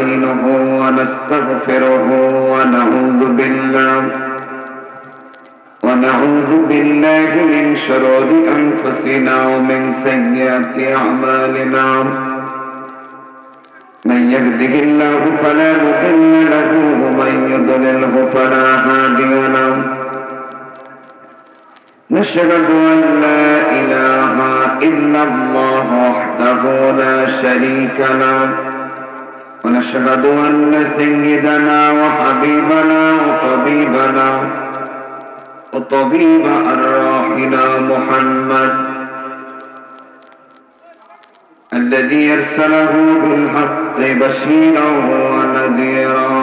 ونستعينه ونستغفره ونعوذ بالله من شرور أنفسنا ومن سيئات أعمالنا من يهده الله فلا مضل له ومن يضلله فلا هادي له نشهد أن لا إله إلا الله وحده لا شريك له ونشهد أن سيدنا وحبيبنا وطبيب أرواحنا محمد الذي أرسله بالحق بشيرا ونذيرا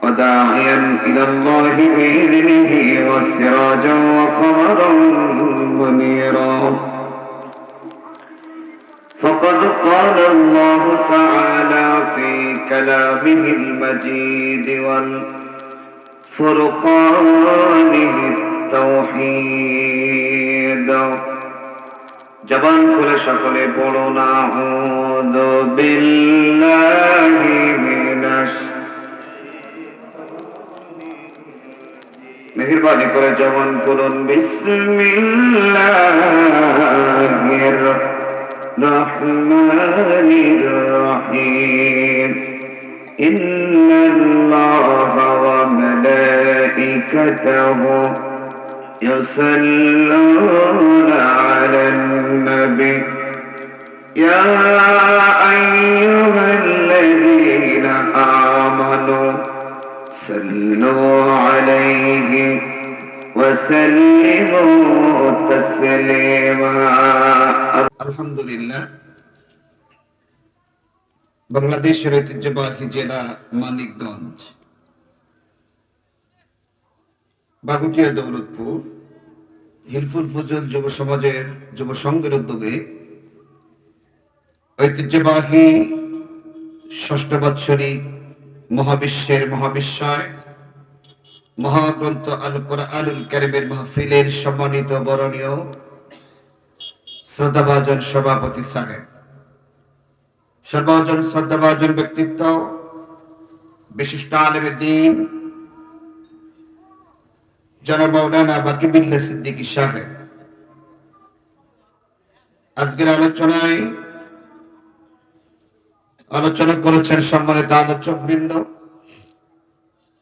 وداعيا إلى الله بإذنه وسراجا وقمرا منيرا فقد قال الله تعالى في كلامه المجيد والفرقانه التوحيد জবান খুলে সকলে পড়ুন আউযু বিল্লাহি মিনাশ মেহেরবানি করে জবান খুলুন বিসমিল্লাহির রহমানির রহিম ইন্নাল্লাহা ওয়া মালাইকাতাহু يصلون على النبي يا أيها الذين آمنوا صلوا عليه وسلموا تسليما الحمد لله বাংলাদেশের ঐতিহ্যবাহী জেলা মানিকগঞ্জ বাগুটিয়া দৌলতপুর হিলফুল ফজল যুব সমাজের যুব সংঘের উদ্যোগে ঐতিহ্যবাহী ষষ্ঠ বাৎসরিক মহাবিশ্বের মহাবিশ্বয় মহাগ্রন্থ আল কোরআনুল কারীমের মাহফিলের সম্মানিত বরণীয় শ্রদ্ধাভাজন সভাপতি সাহেব, সর্বজন শ্রদ্ধাভাজন ব্যক্তিত্ব, বিশিষ্ট আলেমে দ্বীন জনাব মাওলানা বাকিবিল্লাহ সিদ্দিকী সাহেব, আজকের আলোচনা করেছেন সম্মানিত আলোচকবৃন্দ।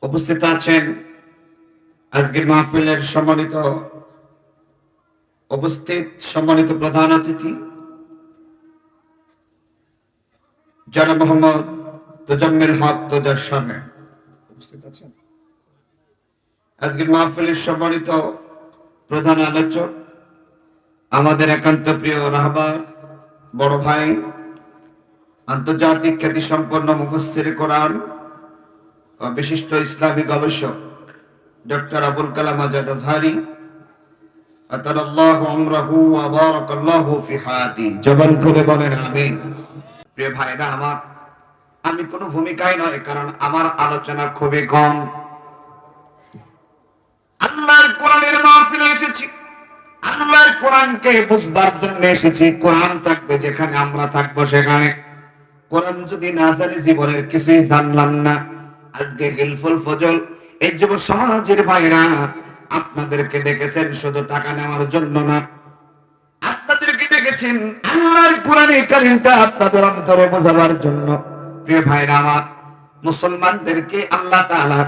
উপস্থিত আছেন আজকের মাহফিলের সম্মানিত প্রধান অতিথি জনাব মোহাম্মদ তোজাম্মেল হক তোজা সাহেব, উপস্থিত আছেন আজকের মাহফিলের সম্মানিত প্রধান আলোচক আমাদের একান্ত প্রিয় রাহবার বড় ভাই, আন্তর্জাতিক খ্যাতি সম্পন্ন মুফাসসিরে কোরআন ও বিশিষ্ট ইসলামী গবেষক ডক্টর আবুল কালাম আজাদ আজহারি আতালাল্লাহু আমরাহু ওয়া বারাকাল্লাহু ফি হায়াতি। জবান খুলে বলেন আমিন। প্রিয় ভাইরা আমার, আমি কোনো ভূমিকায় নয়, কারণ আমার আলোচনা খুবই কম। আল্লাহর কোরআনের মাহফিলে এসেছি, আল্লাহর কোরআনকে বুঝবার জন্য এসেছি। কোরআন থাকবে যেখানে, আমরা থাকবো সেখানে। কোরআন যদি না জানি জীবনের কিছুই জানলাম না। আজকে হিলফুল ফজল এই যুব সমাজের ভাইরা আপনাদেরকে ডেকেছেন শুধু টাকা নেওয়ার জন্য না, আপনাদেরকে ডেকেছেন আল্লাহর কোরআনে কারীমটা আপনাদের অন্তরে বোঝাবার জন্য। প্রিয় ভাইরা আমার, মুসলমানদেরকে আল্লাহ তাআলা,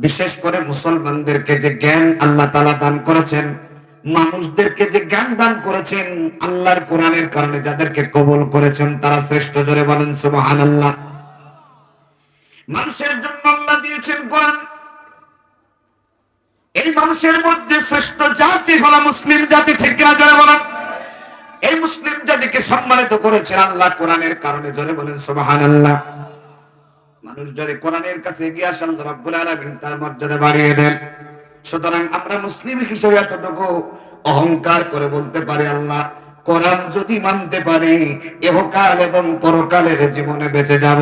বিশেষ করে মুসলমানদেরকে যে জ্ঞান আল্লাহ তাআলা দান করেছেন, মানুষদেরকে যে জ্ঞান দান করেছেন, আল্লাহর কোরআনের কারণে যাদেরকে কবুল করেছেন তারা শ্রেষ্ঠ। জোরে বলেন সুবহানাল্লাহ। মানুষের জন্য আল্লাহ দিয়েছেন কোরআন। এই মানুষের মধ্যে শ্রেষ্ঠ জাতি হলো মুসলিম জাতি, ঠিক কিনা? জোরে বলেন। এই মুসলিম জাতিকে সম্মানিত করেছেন আল্লাহ কোরআনের কারণে। জোরে বলেন সুবহানাল্লাহ। মানুষ যদি কোরআনের কাছে এগিয়ে আসে, আল্লাহ রাব্বুল আলামিন তার মর্যাদা বাড়িয়ে দেন। সুতরাং আমরা মুসলিম হিসেবে এতটুকু অহংকার করে বলতে পারি, আল্লাহ কোরআন যদি মানতে পারি ইহকাল এবং পরকালের জীবনে বেঁচে যাব।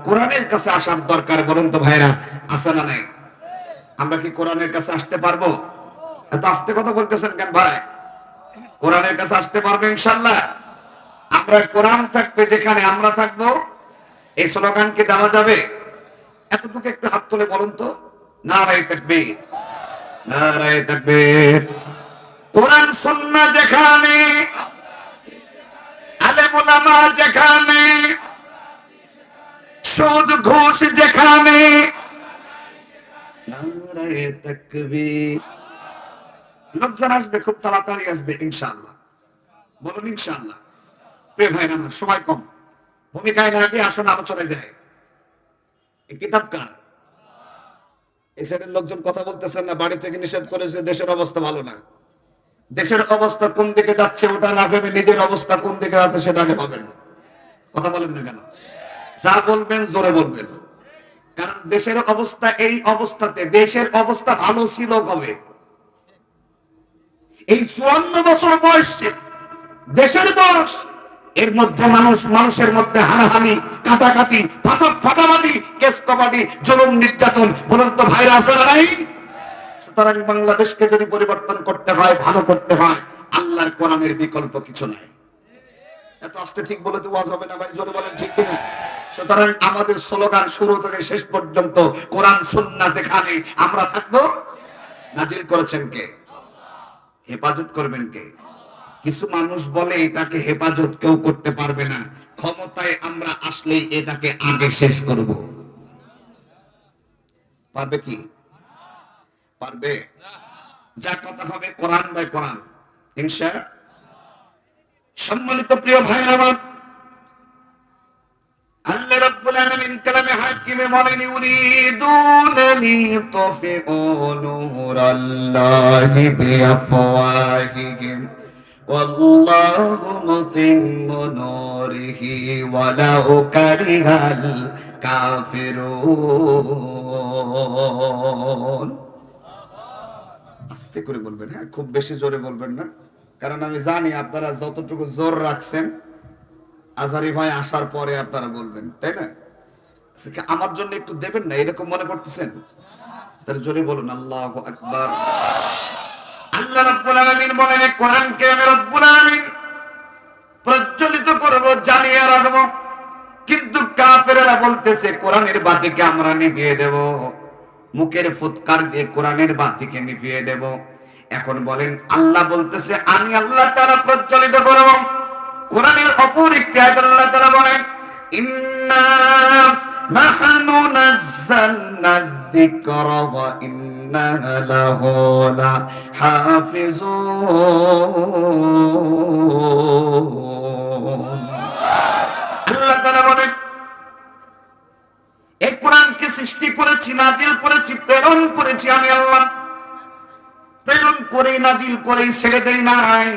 কোরআনের কাছে আসার দরকার, বলুন তো ভাইরা, আছে না নাই? আমরা কি কোরআনের কাছে আসতে পারবো? এত আস্তে কথা বলতেছেন কেন ভাই? কোরআনের কাছে আসতে পারবো ইনশাআল্লাহ। আমরা কোরআন থাকবে যেখানে আমরা থাকবো এই স্লোগান কি দেওয়া যাবে? এতটুকু একটু হাত তুলে বলুন তো। নারায়ে তাকবীর, নারায়ে তাকবীর। কোরআন সুন্নাহ যেখানে, আলেম ওলামা যেখানে, সুদ ঘুষ যেখানে, নারায়ে তাকবীর। লোকজন আসবে, খুব তাড়াতাড়ি আসবে ইনশাআল্লাহ। বলুন ইনশাআল্লাহ। প্রিয় ভাইরা আমার, সময় কম, ভূমিকায় না গিয়ে আসুন আলোচনায় যায়। এই কিতাব কার? এই সাইডের লোকজন কথা বলতেছেন না, বাড়ি থেকে নিষেধ করেছে, দেশের অবস্থা ভালো না। দেশের অবস্থা কোন দিকে যাচ্ছে ওটা না ভেবে নিজের অবস্থা কোন দিকে আছে সেটা আগে ভাবেন। কথা বলেন না কেন? যা বলবেন জোরে বলবেন, কারণ দেশের অবস্থা এই অবস্থাতে, দেশের অবস্থা ভালো ছিল কবে? এই 54 বছর বয়সে দেশের বয়স, এর মধ্যে মানুষের মধ্যে হানাহানি, কাটাকাটি, ফাটাফাটি, কেস কবাডি, জুলুম নির্যাতন, বলুন তো ভাইরা আছে না নাই? সুতরাং বাংলাদেশকে যদি পরিবর্তন করতে হয়, ভালো করতে হয়, আল্লাহর কোরআনের বিকল্প কিছু নাই। এত আস্তে ঠিক বলে তো ওয়াজ হবে না ভাই, জোরে বলেন ঠিক কিনা? সুতরাং আমাদের স্লোগান শুরু থেকে শেষ পর্যন্ত কোরআন সুন্নাহ যেখানে, আমরা থাকবো। নাজিল করেছেন কে? হেফাজত করবেন কে? কিছু মানুষ বলে এটাকে হেফাজত কেউ করতে পারবে না, ক্ষমতায় আমরা আসলেই এটাকে আগে শেষ করব। পারবে কি? পারবে? যা কথা হবে কোরআন বাই কোরআন ইনশাআল্লাহ। সম্মানিত প্রিয় ভাইরা আমার, আল্লাহ রাব্বুল আলামিন কালামে হাকিমে বলেন, ইউরিদুনা লিতুফিউ নূরাল্লাহি বিআফওয়াহিহিম ওয়াল্লাহু মুতিম্মু নূরিহি ওয়ালাউ কারিহাল কাফিরুন। আস্তে করে বলবেন, হ্যাঁ, খুব বেশি জোরে বলবেন না, কারণ আমি জানি আপনারা যতটুকু জোর রাখছেন আজহারি ভাই আসার পরে আপনারা বলবেন, তাই না? আমার জন্য একটু দেবেন না, এরকম মনে করতেছেন? তাহলে জোরে বলুন আল্লাহু আকবার। আল্লাহ রাব্বুল আলামিন বলেন, কোরআনকে আমি রব্বুল আলামিন প্রজ্বলিত করব, জ্বালিয়ে রাখবো, কিন্তু কাফেররা বলতেছে কোরআনের বাতিকে আমরা নিভিয়ে দেব, মুখের ফুৎকার দিয়ে কোরআনের বাতিকে নিভিয়ে দেব। এখন বলেন, আল্লাহ বলতেছে আমি আল্লাহ তাআলা প্রজ্বলিত করব। কোরআনের অপর একটি আয়াত আল্লাহ তাআলা বলেন, ইন্না নাহনু নাযালনা যিকরা ওয়া ইন্না লাহু লাহাফিজুন। আল্লাহ তাআলা বলেন, এই কোরআনকে সৃষ্টি করেছি, নাজিল করেছি, প্রেরণ করেছি আমি আল্লাহ। প্রেরণ করে নাজিল করে ছেড়ে দেই নাই।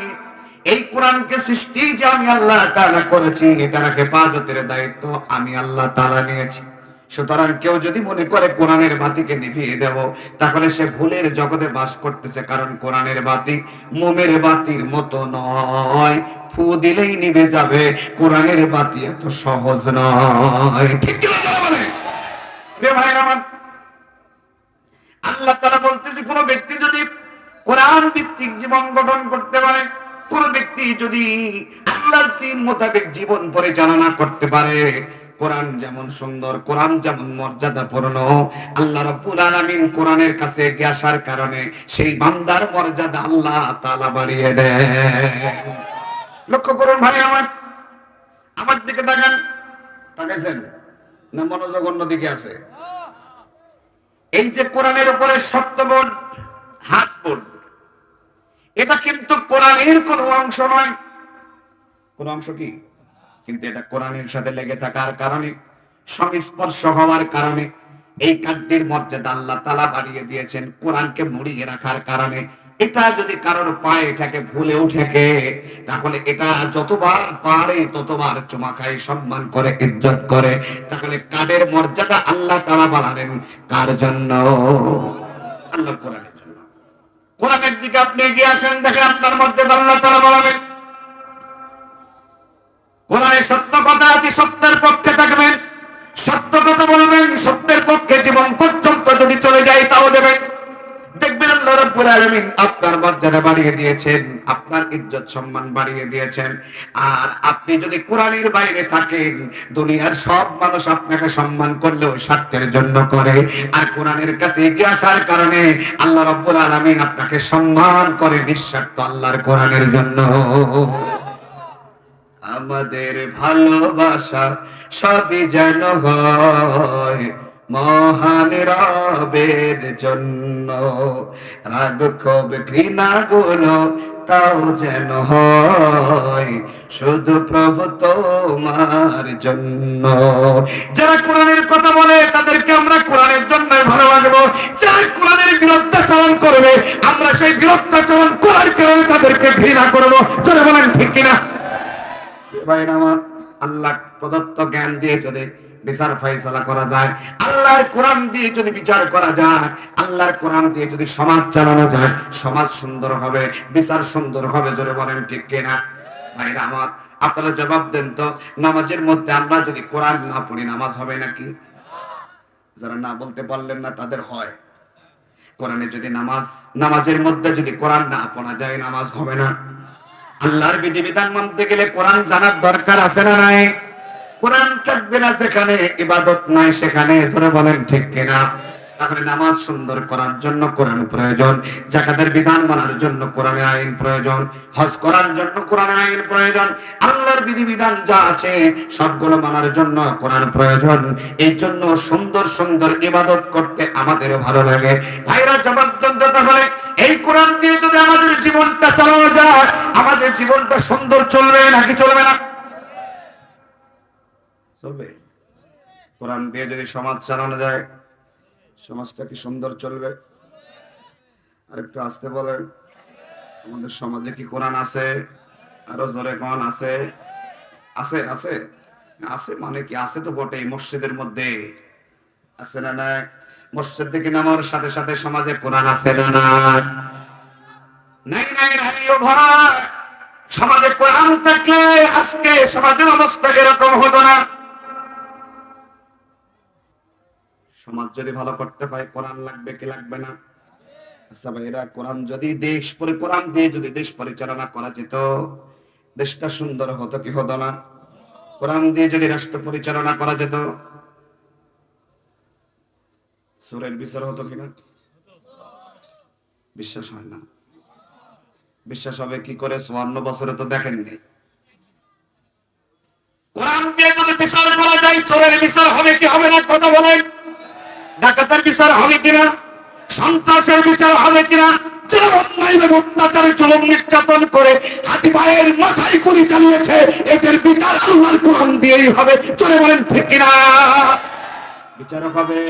এই কোরআনকে সৃষ্টি যে আমি আল্লাহ তাআলা করেছি, এটার হেফাজতের দায়িত্ব আমি আল্লাহ তাআলা নিয়েছি। সুতরাং কেউ যদি মনে করে কোরআনের বাতিকে নিভিয়ে দেব, তাহলে সে ভুলের জগতে বাস করতেছে, কারণ কোরআনের বাতি মোমের বাতির মতো নয়, ফু দিলেই নিভে যাবে। কোরআনের বাতি এত সহজ নয়, ঠিক কি না বলে? প্রিয় ভাইরা আমার, আল্লাহ তাআলা বলতেছে, কোন ব্যক্তি যদি কোরআন ভিত্তিক জীবন গঠন করতে পারে, কোন ব্যক্তি যদি আল্লাহর দ্বীন মোতাবেক জীবন পরিচালনা করতে পারে, কোরআন যেমন সুন্দর, কোরআন যেমন মর্যাদাপূর্ণ, আল্লাহ রাব্বুল আলামিন কোরআনের কাছে এগিয়ে আসার কারণে সেই বান্দার মর্যাদা আল্লাহ তাআলা বাড়িয়ে দেন। লক্ষ্য করুন ভাই আমার, আমার দিকে তাকান। তাকাইছেন না? মনোযোগ অন্যদিকে আছে। এই যে কোরআনের উপরে সত্য বোর্ড, হাত বোর্ড, এটা কিন্তু কোরআনের কোন অংশ নয়। কোন অংশ কি? কিন্তু এটা কোরআনের সাথে লেগে থাকার কারণে, সংস্পর্শ হওয়ার কারণে এই কাঠটির মর্যাদা আল্লাহ তাআলা বাড়িয়ে দিয়েছেন। কোরআনকে মুড়িয়ে রাখার কারণে এটা যদি কারোর পায়ে থাকে, ভুলেও থাকে, তাহলে এটা যতবার পারে ততবার চুমা খায়, সম্মান করে, ইজ্জত করে। তাহলে কাঠের মর্যাদা আল্লাহ তাআলা বাড়ালেন কার জন্য? আল্লাহর কোরআনের জন্য। কোরআনের দিকে আপনি এগিয়ে আসেন, দেখেন আপনার মর্যাদা আল্লাহ তাআলা বাড়াবেন। কোরআনে সত্য কথা আছে, সত্যের পক্ষে থাকবেন, সত্য কথা বলবেন, সত্যের পক্ষে জীবন পর্যন্ত যদি চলে যায় তাও দেবেন। দেখবেন আল্লাহ রাব্বুল রাব্বুল আলামিন আপনার মর্যাদা বাড়িয়ে দিয়েছেন, আপনার ইজ্জত সম্মান বাড়িয়ে দিয়েছেন। আর আপনি যদি কোরআনের বাইরে থাকেন, দুনিয়ার সব মানুষ আপনাকে সম্মান করলেও স্বার্থের জন্য করে, আর কোরআনের কাছে এগিয়ে আসার কারণে আল্লাহ রাব্বুল আলামিন আপনাকে সম্মান করে নিঃস্বার্থ আল্লাহর কোরআনের জন্য। আমাদের ভালোবাসা সবই যেন হয় মহান রবের জন্য, রাগ ক্ষোভ ঘৃণা গুলো তাও যেন হয় শুধু প্রভু তোমার জন্য। যারা কোরআনের কথা বলে তাদেরকে আমরা কোরআনের জন্য ভালোবাসবো, যারা কোরআনের বিরুদ্ধাচরণ করবে আমরা সেই বিরুদ্ধাচরণ করার কারণে তাদেরকে ঘৃণা করবো। চলে বলেন ঠিক কিনা? ভাইরা আমার, আল্লাহ প্রদত্ত জ্ঞান দিয়ে যদি বিচার ফয়সালা করা যায়, আল্লাহর কোরআন দিয়ে যদি বিচার করা যায়, আল্লাহর কোরআন দিয়ে যদি সমাজ চালানো যায়, সমাজ সুন্দর হবে, বিচার সুন্দর হবে। জোরে বলেন ঠিক কিনা? ভাইরা আমার, আপনারা জবাব দেন তো, নামাজের মধ্যে আমরা যদি কোরআন না পড়ি নামাজ হবে নাকি? যারা না বলতে পারলেন না তাদের হয়। কোরআনে যদি নামাজের মধ্যে যদি কোরআন না পড়া যায় নামাজ হবে না। আল্লাহর বিধিবিধান মানতে গেলে কোরআন জানার দরকার আছে না নাই? কোরআন থাকবে না যেখানে, ইবাদত নাই সেখানে। জোরে বলেন ঠিক কিনা? তাহলে নামাজ সুন্দর করার জন্য কোরআন প্রয়োজন, যাকাতের বিধান মানার জন্য কোরআনের আইন প্রয়োজন, হজ করার জন্য কোরআনের আইন প্রয়োজন, আল্লাহর বিধিবিধান যা আছে সবগুলো মানার জন্য কোরআন প্রয়োজন। এই জন্য সুন্দর সুন্দর ইবাদত করতে আমাদের ভালো লাগে। ভাইরা জবাব দেন তো, তাহলে এই কোরআন দিয়ে যদি আমাদের জীবনটা চালানো যায়, আমাদের জীবনটা সুন্দর চলবে নাকি চলবে না? চলবে। কোরআন দিয়ে যদি সমাজ চালানো যায়, সমাজটা কি সুন্দর চলবে? আর একটু আসতে বলেন, আমাদের সমাজে কি কোরআন আছে? আরো জোরে কোন আছে? আছে আছে আছে মানে কি? আছে তো বটেই, মসজিদের মধ্যে আছে না না? মসজিদ থেকে নামার সাথে সাথে সমাজে কোরআন আছে না না? নাই নাই নাই ও ভাই, সমাজে কোরআন থাকলে আজকে সমাজের অবস্থা এরকম হতো না। সমাজ যদি ভালো করতে হয় কোরআন লাগবে কি লাগবে না? আচ্ছা ভাইরা, কোরআন যদি কোরআন দিয়ে যদি দেশ পরিচালনা করা যেত, দেশটা সুন্দর হতো কি হতো না? কোরআন দিয়ে যদি রাষ্ট্র পরিচালনা করা যেত, সুরের বিচার হতো কিনা? বিশ্বাস হয় না। বিশ্বাস হবে কি করে? 54 বছরে তো দেখেননি। কোরআন দিয়ে যদি বিচার করা যায়, চোরের বিচার হবে কি হবে না? কথা বলেন। ডাকাতের বিচার হবে কিনা? সন্ত্রাসের বিচার হবে কিনা? যারা অন্যায়ভাবে অত্যাচারে জুলুম নির্যাতন করে হাতি ভাইয়ের মাথায় গুলি চালিয়েছে, এদের বিচার আল্লাহর কোরআন দিয়েই হবে। চলে বলেন ঠিক কিনা? বিচার হবে,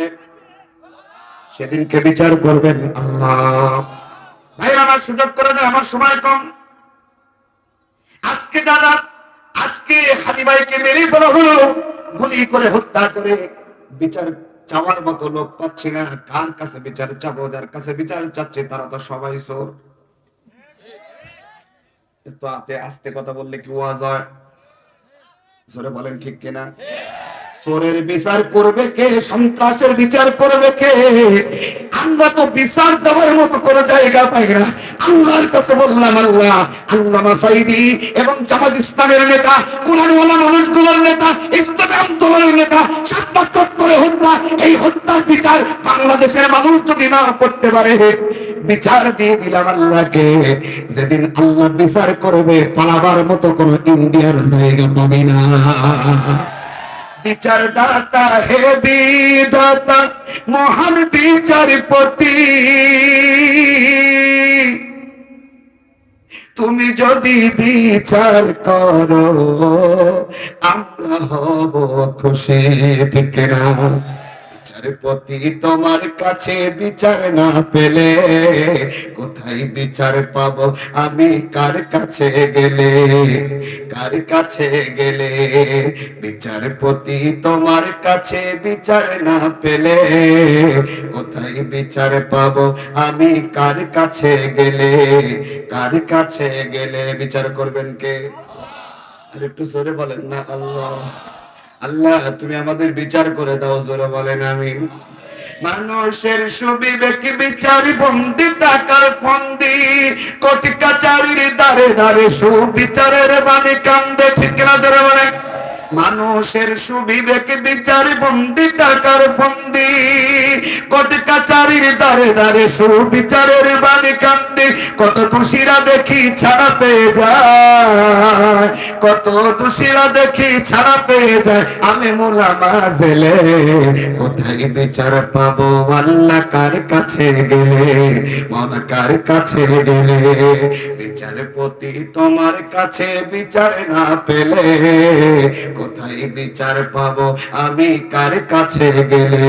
সেদিনকে বিচার করবেন আল্লাহ। ভাইরা আমার, সুযোগ করে দেন, আমার সময় কম। আজকে হাতি ভাইকে মেরে ফেলা হলো, গুলি করে হত্যা করে, বিচার চাওয়ার মতো লোক পাচ্ছি না। কার কাছে বিচার চাবো? যার কাছে বিচার চাচ্ছে তারা তো সবাই চোর। তো আস্তে কথা বললে কি ওয়াজ হয়? জোরে বলেন ঠিক কিনা? চোরের বিচার করবে কে? সন্ত্রাসের বিচার করবে কে? আমরা তো বিচার দেওয়ার মতো কোনো জায়গা পাই না। আল্লাহর কাছে বললাম, আল্লাহ, আল্লামা সাঈদী এবং জামাত ইসলামের নেতা, কোরআনওয়ালা মানুষগুলোর নেতা, ইসলামী আন্দোলনের নেতা, সাতমাত্র করে হত্যা, এই হত্যার বিচার বাংলাদেশের মানুষ যদি না করতে পারে, বিচার দিয়ে দিলাম আল্লাহকে। যেদিন আল্লাহ বিচার করবে, পালাবার মতো কোনো ইন্ডিয়ার জায়গা পাবি না। বিচারদাতা হে বিধাতা, মহান বিচারপতি, তুমি যদি বিচার করো আমরা হব খুশি। ঠিক না? বিচারপতি তোমার কাছে বিচার না পেলে কোথায় বিচার পাবো আমি? কার কাছে গেলে? কার কাছে গেলে? বিচারপতি তোমার কাছে বিচার না পেলে কোথায় বিচার পাবো আমি? কার কাছে গেলে? কার কাছে গেলে? বিচার করবেন কে? আর একটু জোরে বলেন না, আল্লাহ। আল্লাহ তুমি আমাদের বিচার করে দাও। জোরে বলেন আমিন। মানুষের সুবিবেক বিচার বন্দি টাকার ফন্দি, কোটি কাচারির দ্বারে দ্বারে সুবিচারের বাণী কান্দে। ঠিক কিনা ধরে বলে? মানুষের সুবিবেক বিচার বন্দি টাকার ফন্দি, কোটি কাচারির দ্বারে দ্বারে সুবিচারের বাণী কান্দে। কত দোষীরা দেখি ছাড়া পেয়ে যায়, কত দোষীরা দেখি ছাড়া পেয়ে যায়। আমি মোলামা জেলে কোথায় বিচার পাবো? আল্লাহ কার কাছে গেলে, মৌলা কার কাছে গেলে? বিচারপতি তোমার কাছে বিচার না পেলে কোথায় বিচার পাবো? আমি কার কাছে গেলে,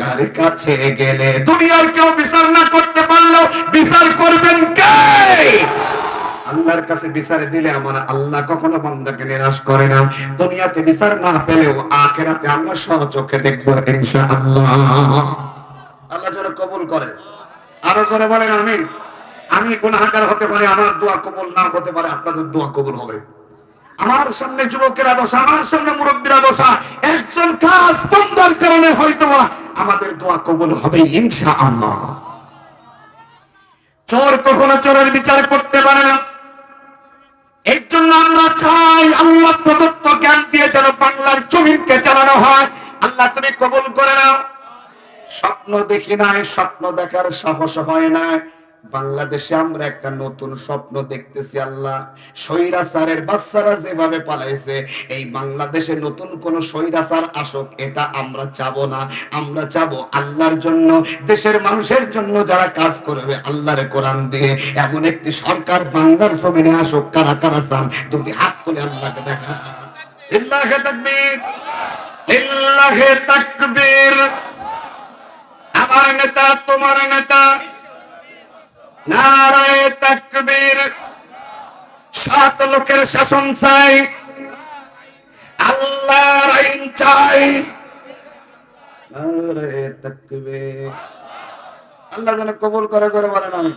কার কাছে গেলে? দুনিয়ার কেউ বিচার না করতে পারলেও বিচার করবেন কে? আল্লাহর কাছে বিচারে দিলে আমার আল্লাহ কখনো বান্দাকে নিরাশ করে না। দুনিয়াতে বিচার না পেলেও আখিরাতে আমরা সচক্ষে দেখবো ইনশাআল্লাহ। আল্লাহ যেন কবুল করে। আরো জোরে বলেন আমিন। আমি গুনাহগার হতে পারি, আমার দোয়া কবুল না হতে পারে, আপনাদের দোয়া কবুল হবে। আমার সামনে যুবকেরা বসা, আমার সামনে মুরব্বীরা বসা, একজন কাজ বন্ধার কারণে হয়তো আমাদের দোয়া কবুল হবে ইনশাআল্লাহ। চোর কখনো চোরের বিচার করতে পারে না। এর জন্য আমরা চাই আল্লাহ প্রদত্ত জ্ঞান দিয়ে যেন বাংলার জমিনকে চালানো হয়। আল্লাহ তুমি কবুল করে নাও। স্বপ্ন দেখি নাই, স্বপ্ন দেখার সাহস হয় না। বাংলাদেশে আমরা একটা নতুন স্বপ্ন দেখতেছি। আল্লাহ স্বৈরাচারের বাচ্চারা যেভাবে পালাইছে, এই বাংলাদেশে নতুন কোন স্বৈরাচার আসুক, এটা আমরা চাবো না। আমরা চাবো আল্লাহর জন্য, দেশের মানুষের জন্য যারা কাজ করবে আল্লাহর কোরআন দিয়ে এমন একটি সরকার বাংলার জমিনে আসুক। কারা কারা চান? দুটি হাত তুলে আল্লাহকে দেখা। লিল্লাহি তাকবীর, লিল্লাহি তাকবীর। আমার নেতা, তোমার নেতা, নারায়ে তাকবীর। 7 লোকের শাসন চাই, আল্লাহর আইন চাই। নারায়ে তাকবীর। আল্লাহ যেন কবুল করে। জোরে বলেন আমিন।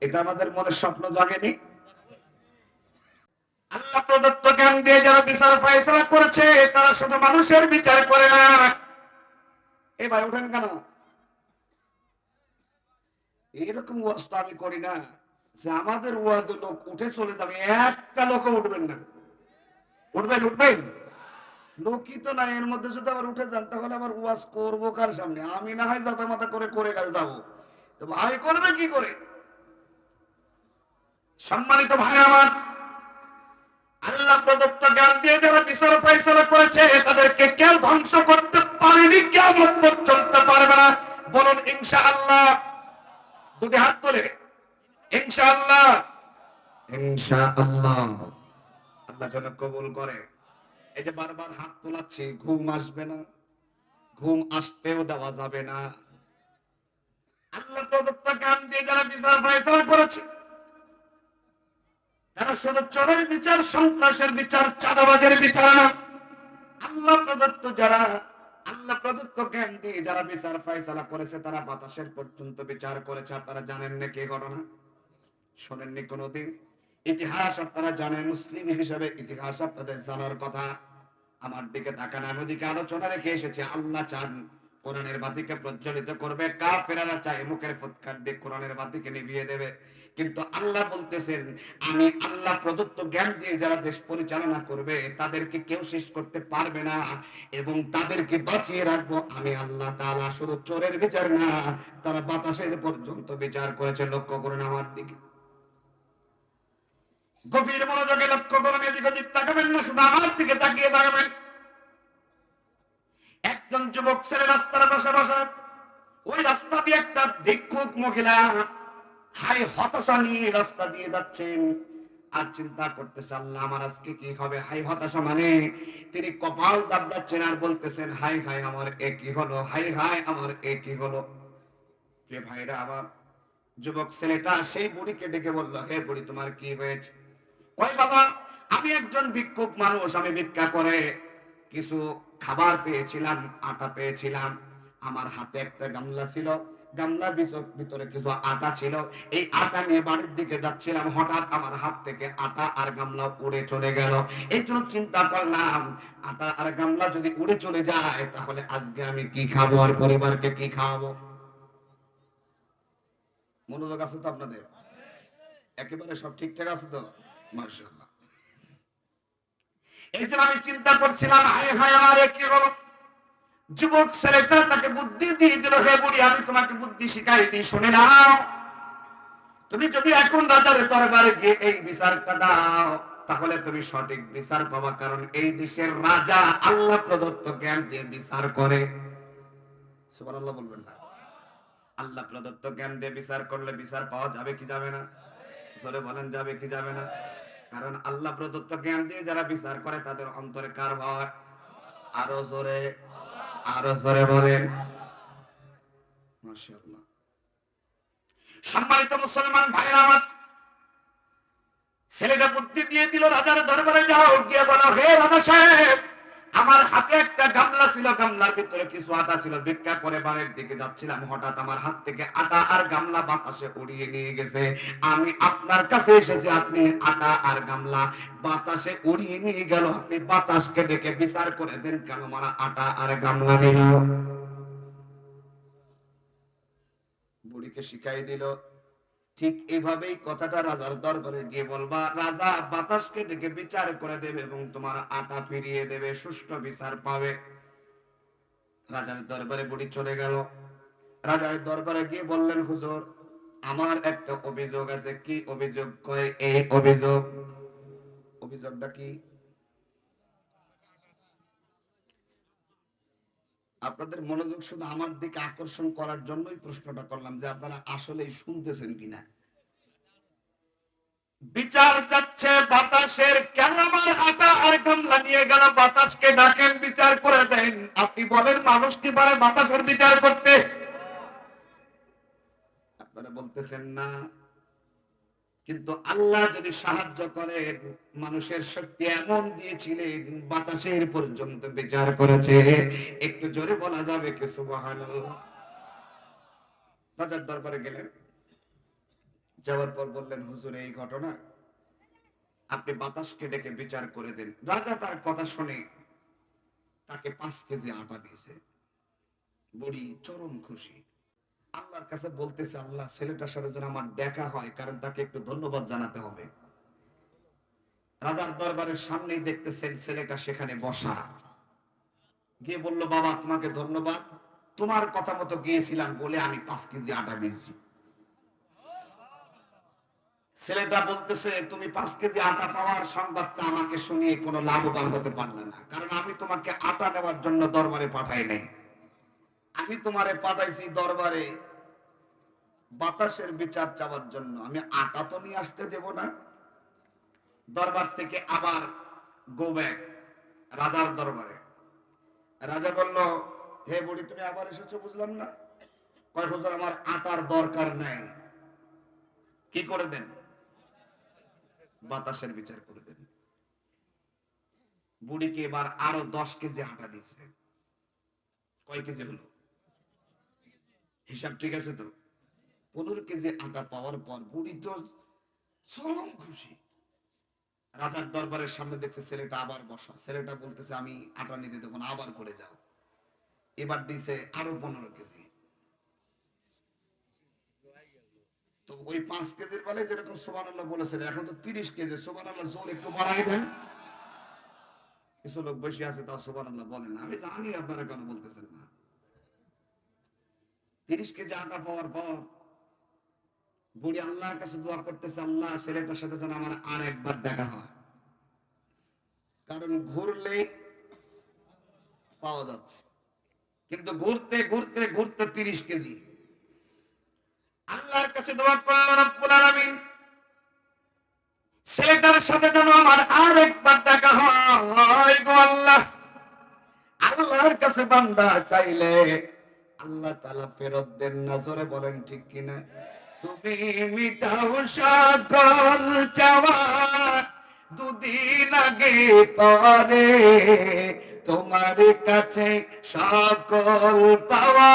এটা আমাদের মনে স্বপ্ন জাগেনি? আল্লাহ প্রদত্ত জ্ঞান দিয়ে যারা বিচার ফয়সালা করেছে, তারা শুধু মানুষের বিচার করে না। এ ভাই ওঠেন কেন? এরকম ওয়াজ তো আমি করি না যে আমাদের ওয়াজে লোক উঠে চলে যাবে, একটা লোক উঠবেন না। উঠবেন? উঠবেন? লোকই তো না। এর মধ্যে যদি আবার উঠে যান তাহলে আবার ওয়াজ করবো কার সামনে? আমি না হয় জাতা মাতা করে কাজে যাবো, তো ভাই করবে কি করে? সম্মানিত ভাই আমার, আল্লাহ প্রদত্ত জ্ঞান দিয়ে যারা বিচার ফয়সালা করেছে তাদেরকে কেউ ধ্বংস করতে পারেনি, কিয়ামত পর্যন্ত পারবে না। বলুন ইনশাআল্লাহ। দুটি হাত তোলে ইনশাআল্লাহ। ইনশাআল্লাহ। আল্লাহ যেন কবুল করে। এই যে বারবার হাত তোলাচ্ছি, ঘুম আসবে না, ঘুম আসতেও দেওয়া যাবে না। আল্লাহ প্রদত্ত জ্ঞান দিয়ে যারা বিচার ফয়সালা করেছে, তারা শুধু চোরের বিচার, সন্ত্রাসের বিচার, চাঁদাবাজের বিচার না। আল্লাহ প্রদত্ত যারা, আল্লাহ প্রদত্ত জ্ঞান দিয়ে যারা বিচার ফয়সালা করেছে, তারা বাতাসের পর্যন্ত বিচার করেছে। আপনারা জানেন না কি ঘটনা? শোনেননি কোনোদিন? ইতিহাস আপনারা জানেন, মুসলিম হিসেবে ইতিহাস আপনাদের জানার কথা। আমার দিকে তাকান, আমি ওদিকে আলোচনা রেখে এসেছি। আল্লাহ চান কোরআনের বাতিকে প্রজ্বলিত করবে, কাফেররা চায় মুখের ফুৎকার দিয়ে কোরআনের বাতিকে নিভিয়ে দেবে। কিন্তু আল্লাহ বলতেছেন, আমি আল্লাহ প্রদত্ত জ্ঞান দিয়ে যারা দেশ পরিচালনা করবে তাদেরকে কেউ শেষ করতে পারবে না, এবং তাদেরকে বাঁচিয়ে রাখবো আমি আল্লাহ তাআলা। শুধু চোরের বিচার না, তারা বাতাসের পর্যন্ত বিচার করেছে। লক্ষ্য করুন আমার দিকে, গভীর মনোযোগে লক্ষ্য করুন। এদিক ওদিক তাকাবেন না, শুধু আমার দিকে তাকিয়ে তাকাবেন। একজন যুবক ছেলে রাস্তার পাশে বসা, ওই রাস্তা দিয়ে একটা ভিক্ষুক মহিলা হাই হতাশা নিয়ে রাস্তা দিয়ে যাচ্ছেন, আর চিন্তা করতেছে আল্লাহ আমার আজকে কি হবে। হাই হতাশা মানে তিনি কপাল দাবড়াচ্ছেন আর বলতেছেন, হাই হাই আমার এ কি হলো, হাই হাই আমার এ কি হলো। কে ভাইরা আমার, যুবক ছেলেটা সেই বুড়িকে ডেকে বলল, হে বুড়ি তোমার কি হয়েছে? কয় বাবা, আমি একজন ভিক্ষুক মানুষ, আমি ভিক্ষা করে কিছু খাবার পেয়েছিলাম, আটা পেয়েছিলাম, আমার হাতে একটা গামলা ছিল, গামলা ভিতরে কিছু আটা ছিল, এই আটা নিয়ে বাড়ির দিকে যাচ্ছিলাম, হঠাৎ আমার হাত থেকে আটা আর গামলা উড়ে চলে গেল। এই জন্য চিন্তা করলাম আটা আর গামলা যদি উড়ে চলে যায় তাহলে আজকে আমি কি খাবো আর পরিবারকে কি খাওয়াবো? মনোযোগ আছে তো আপনাদের? একেবারে সব ঠিকঠাক আছে তো? মাশাআল্লাহ। এই জন্য আমি চিন্তা করছিলাম, হায় হায় আমার কি হলো। যুবক ছেলেটা তাকে বুদ্ধি দিয়ে দিল, হে বুড়ি আমি তোমাকে বুদ্ধি শিখাই দিই, শুনে নাও। তুমি যদি এখন রাজার দরবারে গিয়ে এই বিচারটা দাও তাহলে তুমি সঠিক বিচার পাবা, কারণ এই দেশের রাজা আল্লাহ প্রদত্ত জ্ঞান দিয়ে বিচার করে। সুবহানাল্লাহ বলবেন না? আল্লাহ প্রদত্ত জ্ঞান দিয়ে বিচার করলে বিচার পাওয়া যাবে কি যাবে না? জোরে বলেন, যাবে কি যাবে না? কারণ আল্লাহ প্রদত্ত জ্ঞান দিয়ে যারা বিচার করে তাদের অন্তরে কার ভয়? আরো জোরে, আরো জোরে বলেন। মাশাআল্লাহ। সম্মানিত মুসলমান ভাইরা আমার, ছেলেটা বুদ্ধি দিয়ে দিল, রাজার দরবারে যাও, গিয়ে বলো, হে রাজা সাহেব আমার হাতে একটা গামলা ছিল, গামলার ভিতরে কিছু আটা ছিল, ভিক্ষা করে বাড়ির দিকে যাচ্ছিলাম, হঠাৎ আমার হাত থেকে আটা আর গামলা বাতাসে উড়িয়ে নিয়ে গেছে। আমি আপনার কাছে এসেছি, আপনি আটা আর গামলা বাতাসে উড়িয়ে নিয়ে গেল, আপনি বাতাসকে ডেকে বিচার করে দেন কেন আমার আটা আর গামলা নিল। বুড়িকে শিখাই দিল, ঠিক এইভাবেই কথাটা রাজার দরবারে গিয়ে বলবা, রাজা বাতাসকে ডেকে বিচার করে দেবে এবং তোমার আটা ফিরিয়ে দেবে, সুষ্ঠু বিচার পাবে। রাজার দরবারে বুড়ি চলে গেল। রাজার দরবারে গিয়ে বললেন, হুজুর আমার একটা অভিযোগ আছে। কি অভিযোগ? কয় এই অভিযোগ। অভিযোগটা কি? আপনাদের মনোযোগ শুধু আমার দিকে আকর্ষণ করার জন্যই প্রশ্নটা করলাম, যে আপনারা আসলেই শুনতেছেন কিনা। বিচার চাচ্ছে বাতাসের, কেন আমার আটা আর গামলা নিয়ে গেল? বাতাসকে ডাকেন, বিচার করে দেন। আপনি বলেন মানুষ কি পারে বাতাসের বিচার করতে? আপনারা বলতেছেন না। কিন্তু আল্লাহ যদি সাহায্য করেন, মানুষের শক্তি এমন দিয়েছিলেন বাতাসের পর্যন্ত বিচার করেছে। একটু জোরে বলা যাবে কি সুবহানাল্লাহ? রাজার দরবারে গেলেন, যাওয়ার পর বললেন, হুজুর এই ঘটনা, আপনি বাতাসকে ডেকে বিচার করে দেন। রাজা তার কথা শুনে তাকে 5 কেজি আটা দিয়েছে। বুড়ি চরম খুশি, আল্লাহর কাছে বলতেছে, আল্লাহ ছেলেটার সাথে যেন আমার দেখা হয়, কারণ তাকে একটু ধন্যবাদ জানাতে হবে। রাজার দরবারের সামনেই দেখতেছেন ছেলেটা সেখানে বসা। গিয়ে বলল, বাবা তোমাকে ধন্যবাদ, তোমার কথা মতো গিয়েছিলাম বলে আমি 5 কেজি আটা দিয়েছি। ছেলেটা বলতেছে, তুমি 5 কেজি আটা পাওয়ার সংবাদটা আমাকে শুনিয়ে কোনো লাভবান হতে পারলে না, কারণ আমি তোমাকে আটা দেওয়ার জন্য দরবারে পাঠাই নাই। আমি তোমারে পাঠাইছি দরবারে বাতাসের বিচার চাওয়ার জন্য। আমি আটা তো নিয়ে আসতে দেব না। দরবার থেকে আবার গো ব্যাক রাজার দরবারে। রাজা বলল, হে বুড়ি তুমি আবার এসেছো, বুঝলাম না। কয় হুজুর আমার আটার দরকার নাই। কি করে দেন? বাতাসের বিচার করে দেন। বুড়িকে এবার আরো 10 কেজি আটা দিয়েছে। কয় কেজি হলো? হিসাব ঠিক আছে তো? 15 কেজি আটা পাওয়ার পর বুড়ি তো চরম খুশি। রাজার দরবারের সামনে দেখছে ছেলেটা আবার বসা। ছেলেটা বলতেছে, আমি আটা নিতে দেবো না, আবার করে যাও। এবার দিছে আরো 15 কেজি। তো ওই 5 কেজির বেলে যেরকম সুবহানাল্লাহ বলেছিল, এখন তো 30 কেজি। সুবহানাল্লাহ জোর একটু বাড়াই দেন। কিছু লোক বসে আছে তাও সুবহানাল্লাহ বলেন না। আমি জানি আপনারা কেন বলতেছেন না। 30 কেজি আটা পাওয়ার পর বুড়ি আল্লাহর কাছে দোয়া করতেছে, আল্লাহ ছেলেটার সাথে যেন আমার আর একবার দেখা হয়, কারণ ঘুরলে পাওয়া যাচ্ছে। কিন্তু ঘুরতে ঘুরতে ঘুরতে 30 কেজি। আল্লাহর কাছে দোয়া করল, রব্বুল আলামিন ছেলেটার সাথে যেন আমার আর একবার দেখা হয় গো আল্লাহ। আল্লাহর কাছে বান্দা চাইলে আল্লাহ তাআলা ফেরত দেন না। জোরে বলেন ঠিক কিনা? তুমি মিটাও সকল চাওয়া, দুদিন আগে পরে তোমার কাছে সকল পাওয়া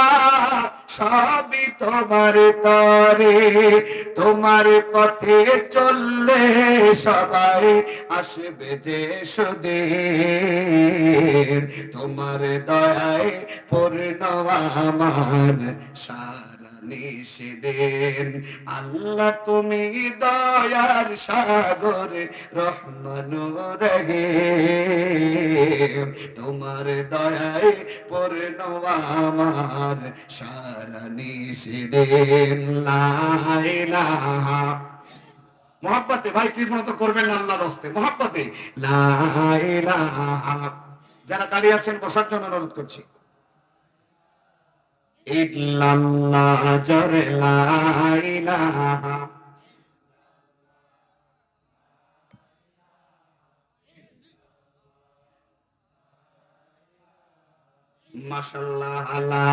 সবই তোমার তরে, তোমার পথে চললে সবাই আসবে যে সুদিন, তোমার দয়ায় পূর্ণ আমার সারা নিষেদিন। আল্লাহ তুমি দয়ার সাগর রহমান রহিম, তোমার দয়ায় পূর্ণ আমার সারা নিষেদিন। লা ইলাহা, মোহাব্বতে ভাই কৃপণ তো করবেন না আল্লাহর হস্তে, মোহাব্বতে লা ইলাহা। যারা দাঁড়িয়ে আছেন বসার জন্য অনুরোধ করছি। ইল্লাল্লাহ জরে লা ইলাহা, মাশাআল্লাহ লা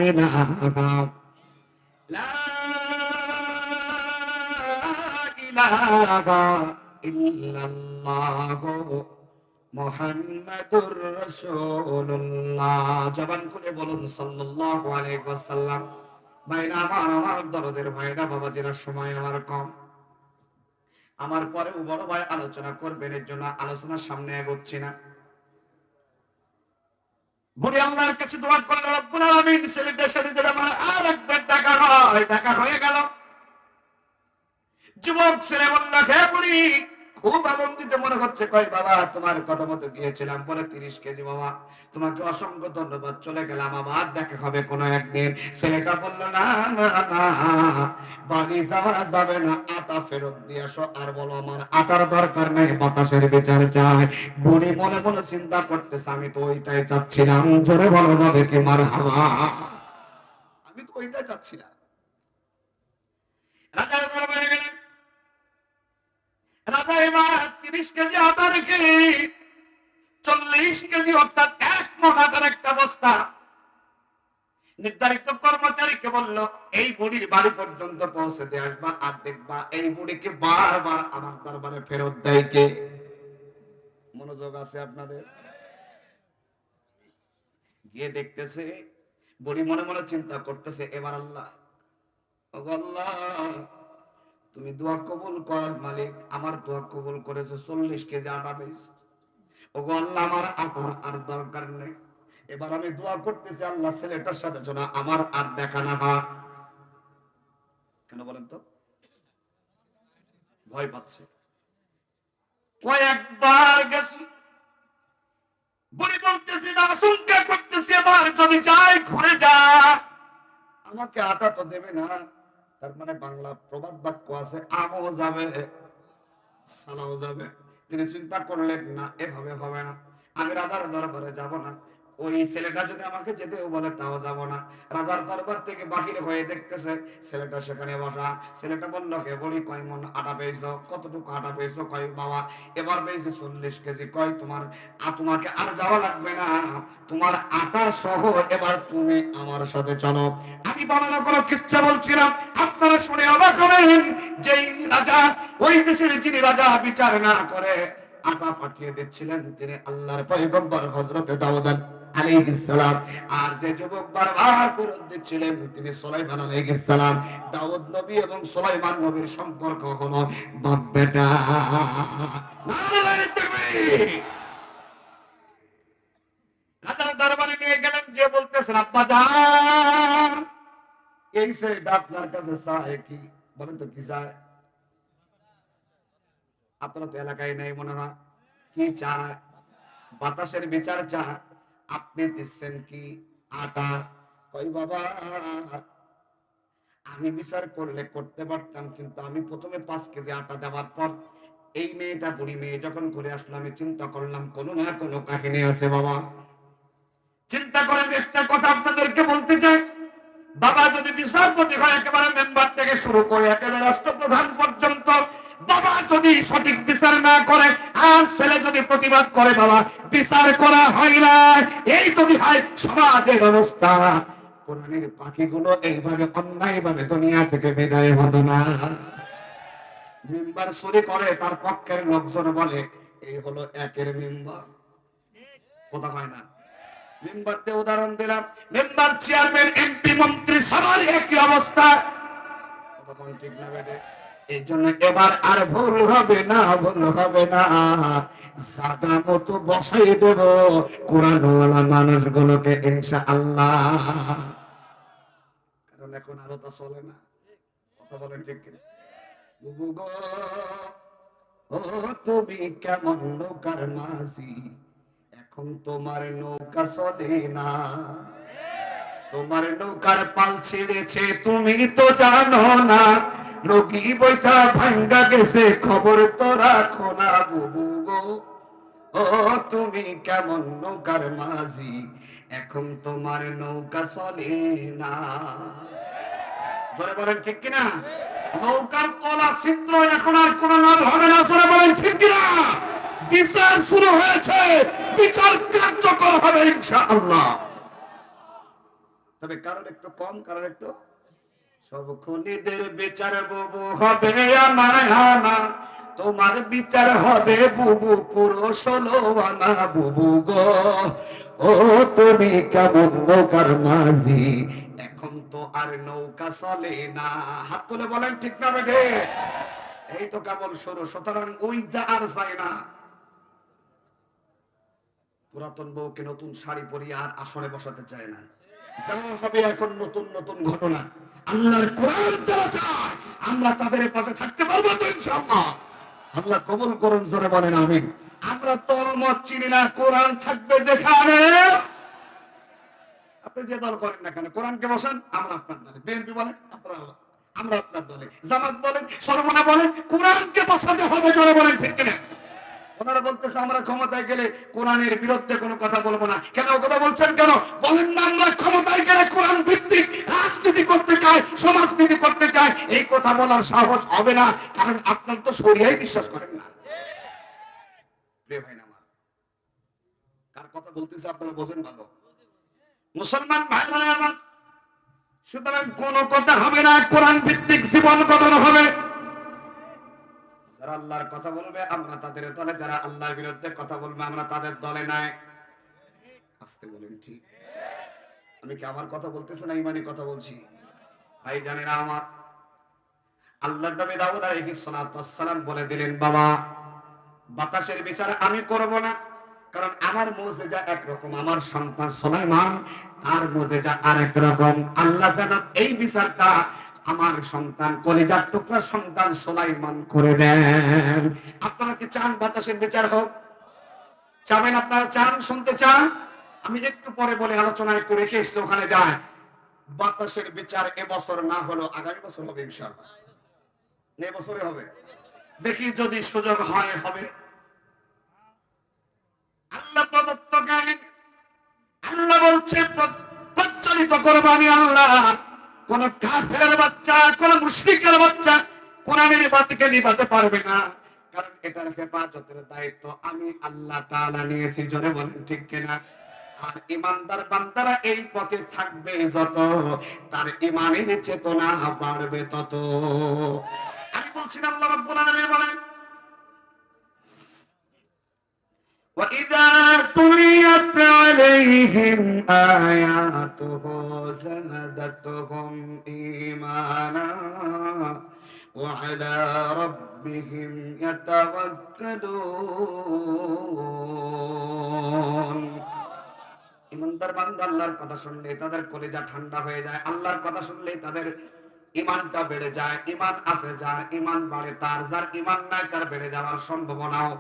ইলাহা, লা ইলাহা ইল্লাল্লাহ মুহাম্মাদুর রাসূলুল্লাহ। জবান খুলে বলুন সাল্লাল্লাহু আলাইহি ওয়াসাল্লাম। ভাইরা আমার দরদের ভাইরা বাবাজিরা, সময় আমার কম, আমার পরেও বড় ভাই আলোচনা করবেন, এর জন্য আলোচনার সামনে এগোচ্ছি না। বুড়ি আল্লাহর কাছে দোয়া করলো, রব্বুল আলামিন ছেলেটার সাথে যদি আমার আর একবার দেখা হয়, দেখা হয়ে গেল। যুবক ছেলে বলল, হে বুড়ি, খুব আনন্দিত মনে হচ্ছে। কই বাবা, তোমার কথা মতো গিয়েছিলাম, বলে 30 কেজি। বাবা তোমাকে অসংখ্য ধন্যবাদ, চলে গেলাম, আবার দেখা হবে কোনো একদিন। ছেলেটা বলল, না না না, বাড়ি যাওয়া যাবে না, আটা ফেরত দিয়ে আসো। আর বলো আমার আটার দরকার নেই, বাতাসের বিচার চাই। বুড়ি মনে মনে চিন্তা করতেছে, আমি তো ওইটাই চাচ্ছিলাম। জোরে বলা যাবে কি মারহাবা? আমি তো ওইটাই চাচ্ছিলাম। রাজার দরবারে গেলেন। রাজা এবার 30 কেজি আটা রেখে 40 কেজি অর্থাৎ 1 মণ আটার একটা বস্তা নির্ধারিত কর্মচারীকে বলল, এই বুড়ির বাড়ি পর্যন্ত পৌঁছে দিয়ে আসবা, আর দেখবা এই বুড়িকে বারবার আমার দরবারে ফেরত দেয় কে। মনোযোগ আছে আপনাদের? গিয়ে দেখতেছে বুড়ি মনে মনে চিন্তা করতেছে, এবার আল্লাহ, ওগো আল্লাহ, তুমি দোয়া কবুল করার মালিক, আমার দোয়া কবুল করেছো, 40 কেজি আটা পেয়েছি। ওগো আল্লাহ, আমার আটার আর দরকার নেই। এবার আমি দোয়া করতেছি, আল্লাহ ছেলেটার সাথে যেন আমার আর দেখা না হয়। কেন বলেন তো? ভয় পাচ্ছে। কয়েকবার গেছি, বুড়ি বলতেছি না, আশঙ্কা করতেছি এবার যদি যাই ঘুরে যা, আমাকে আটা তো দেবে না। তার মানে বাংলা প্রবাদ বাক্য আছে, আমও যাবে সালাও যাবে। তিনি চিন্তা করলেন, না এভাবে হবে না, আমি রাজার দরবারে যাব না। ওই ছেলেটা যদি আমাকে যেতেও বলে তাও যাব না। রাজার দরবার থেকে বাহির হয়ে দেখতেছে ছেলেটা সেখানে বসা। ছেলেটা বলল, কে বলি, কয় মন আটা পেয়েছো? কতটুকু আটা পেয়েছো? কয় বাবা এবার পেয়েছি 40 কেজি। কয় তোমাকে আর যাওয়া লাগবে না, তোমার আটা সহ এবার তুমি আমার সাথে চলো। আমি বর্ণনা কোনো কিচ্ছা বলছিলাম, আপনারা শুনে অবাক হবেন। যেই রাজা, ওই দেশের যিনি রাজা বিচার না করে আটা পাঠিয়ে দিচ্ছিলেন, তিনি আল্লাহর পয়গম্বর হযরত দাউদ আলাইহিস সালাম। আর যে যুবক বারবার ফেরত দিচ্ছিলেন, তিনি সুলাইমান আলাইহিস সালাম। দাউদ নবী এবং সুলাইমান নবীর সম্পর্ক হলো বাপ বেটা। নারে তাকবীর! রাজার দরবারে নিয়ে গেলেন, যে বলতেছেন, আব্বা জান, এই ছেলেটা আপনার কাছে চায় কি? বলেন তো কি চায়? আপনারা তো এলাকায় নেই মনে হয়। কি চায়? বাতাসের বিচার চায়। আপনি দিচ্ছেন কি? আটা। কই বাবা, আমি বিচার করলে করতে পারতাম, কিন্তু আমি প্রথমে 5 কেজি আটা দেওয়ার পর এই মেয়েটা, বুড়ি মেয়ে যখন ঘুরে আসলো, আমি চিন্তা করলাম কোনো না কোনো কাহিনী আছে বাবা। চিন্তা করেন, একটা কথা আপনাদেরকে বলতে চাই, বাবা যদি বিচারপতি হয়, একেবারে মেম্বার থেকে শুরু করে একেবারে রাষ্ট্রপ্রধান পর্যন্ত, বাবা যদি সঠিক বিচার না করে আর ছেলে যদি প্রতিবাদ করে, বাবা বিচার করা হয় না, এই যদি হয় সমাজের অবস্থা, কোরআনের পাখিগুলো এইভাবে অন্যায় ভাবে দুনিয়া থেকে বিদায় হতো না। মেম্বার চুরি করে, তার পক্ষের লোকজন বলে এই হলো একের মেম্বার। কথা হয় না? মেম্বার দিয়ে উদাহরণ দিলাম, মেম্বার, চেয়ারম্যান, এমপি, মন্ত্রী সবারই একই অবস্থা। কতক্ষণ ঠিক না বেটে? এই জন্য এবার আর ভুল হবে না, ভুল হবে না, জায়গা মতো বসাই দেব কোরআনওয়ালা মানুষগুলোকে ইনশাআল্লাহ। কারণ এখন আরো তো চলে না, কথা বলেন ঠিক কিনা? বুবু গো, ও তুমি কেমন নৌকার মাঝি, এখন তোমার নৌকা চলে না, তোমার নৌকার পাল ছিঁড়েছে তুমি তো জানো না, নদী বইটা ভাঙ্গা গেছে খবর তো রাখো না। বুবু গো, ও তুমি কেমন নৌকার মাঝি, এখন তোমার নৌকা চলে না। জোরে বলেন ঠিক কিনা? নৌকার তলা ছিদ্র, এখন আর কোন লাভ হবে না। জোরে বলেন ঠিক কিনা? বিচার শুরু হয়েছে, বিচার কার্যকর হবে ইনশাআল্লাহ। তবে কারণ একটু কম, কারণ একটু সব খুনিদের বিচার বুবু হবে আনায় আনা, তোমার বিচার হবে বুবু পুরো 16 আনা। বুবু গো, ও তুমি কেমন নৌকার মাঝি, এখন তো আর নৌকা চলে না। হাত তুলে বলেন ঠিক না বেঠে? এই তো কেবল শুরু, সুতরাং ওইটা আর যায় না। পুরাতন বউকে নতুন শাড়ি পরিয়ে আর আসরে বসাতে চায় না। যেমন হবে এখন নতুন নতুন ঘটনা। আল্লাহর কোরআন যারা চায় আমরা তাদের পাশে থাকতে পারবো তো ইনশাআল্লাহ। আল্লাহ কবুল করুন, জোরে বলেন আমিন। আমরা তলমত চিনি না, কোরআন থাকবে যেখানে। আপনি যে দল করেন না কেন, কোরআনকে বসান, আমরা আপনার দলে। বিএনপি বলেন, আমরা আপনার দলে। জামাত বলেন, সরমনা বলেন, কোরআনকে বসাতে হবে। জোরে বলেন ঠিক কিনা? ওনারা বলতেছে আমরা ক্ষমতায় গেলে কোরআনের বিরুদ্ধে কোনো কথা বলবো না। কেন কথা বলছেন কেন? বলেন না আমরা ক্ষমতায় গেলে কোরআন ভিত্তিক রাজনীতি করতে চাই, সমাজনীতি করতে চাই। এই কথা বলার সাহস হবে না, কারণ আপনার তো শরিয়ায় বিশ্বাস করেন না। প্রিয় ভাই আমার, কার কথা বলতেছে আপনারা বোঝেন ভালো। মুসলমান ভাইরা আমার, সুতরাং কোনো কথা হবে না, কোরআন ভিত্তিক জীবন গঠন হবে। যারা আল্লাহর কথা বলবে আমরা তাদের দলে, যারা আল্লাহর বিরুদ্ধে কথা বলবে আমরা তাদের দলে নাই। আস্তে বলেন ঠিক? আমি কি আমার কথা বলতেছি না ইমানি কথা বলছি? ভাই জানেরা আমার, আল্লাহর নবী দাউদ আলাইহিস সালাতু ওয়াস সালাম বলে দিলেন, বাবা বাতাসের বিচার আমি করব না, কারণ আমার মুজিজা একরকম, আমার সন্তান সুলাইমান তার মুজিজা আরেক রকম। আল্লাহ যেন এই বিচারটা আমার সন্তান, কলিজার টুকরা সন্তান সুলাইমান করে দেন। আপনারা কি চান বাতাসের বিচার হোক? চাবেন? আপনারা চান, শুনতে চান? আমি একটু পরে বলে আলোচনা একটু রেখে এসে ওখানে যায়। বাতাসের বিচার এবছর না হলো আগামী বছর হবে ইনশাআল্লাহ। এই বছরে হবে, দেখি যদি সুযোগ হয় হবে। আল্লাহ প্রদত্ত জ্ঞান, আল্লাহ বলছে প্রচলিত করবো আমি আল্লাহ। কোন কাফেরের বাচ্চা, কোন মুশরিকের বাচ্চা কোরআনের বাতিকে নিভাতে পারবে না, কারণ এটার হেফাজতের দায়িত্ব আমি আল্লাহ তাআলা নিয়েছি। জোরে বলেন ঠিক কিনা? আর ইমানদার বান্দারা এই পথে থাকবে যত, তার ইমানের চেতনা বাড়বে তত। আমি বলছি আল্লাহ রাব্বুল আলামিন বলেন, وَإِذَا تُلِيَتْ عَلَيْهِمْ آيَاتُهُ زَادَتْهُمْ إِيمَانًا وَعَلَى رَبِّهِمْ يَتَوَكَّلُونَ। ইমানদার বান্দা আল্লাহর কথা শুনলে তাদের কলিজা ঠান্ডা হয়ে যায়, আল্লাহর কথা শুনলে তাদের ইমানটা বেড়ে যায়। ইমান আছে যার, ইমান বাড়ে তার, যার ইমান নাই তার বেড়ে যাওয়ার সম্ভাবনাও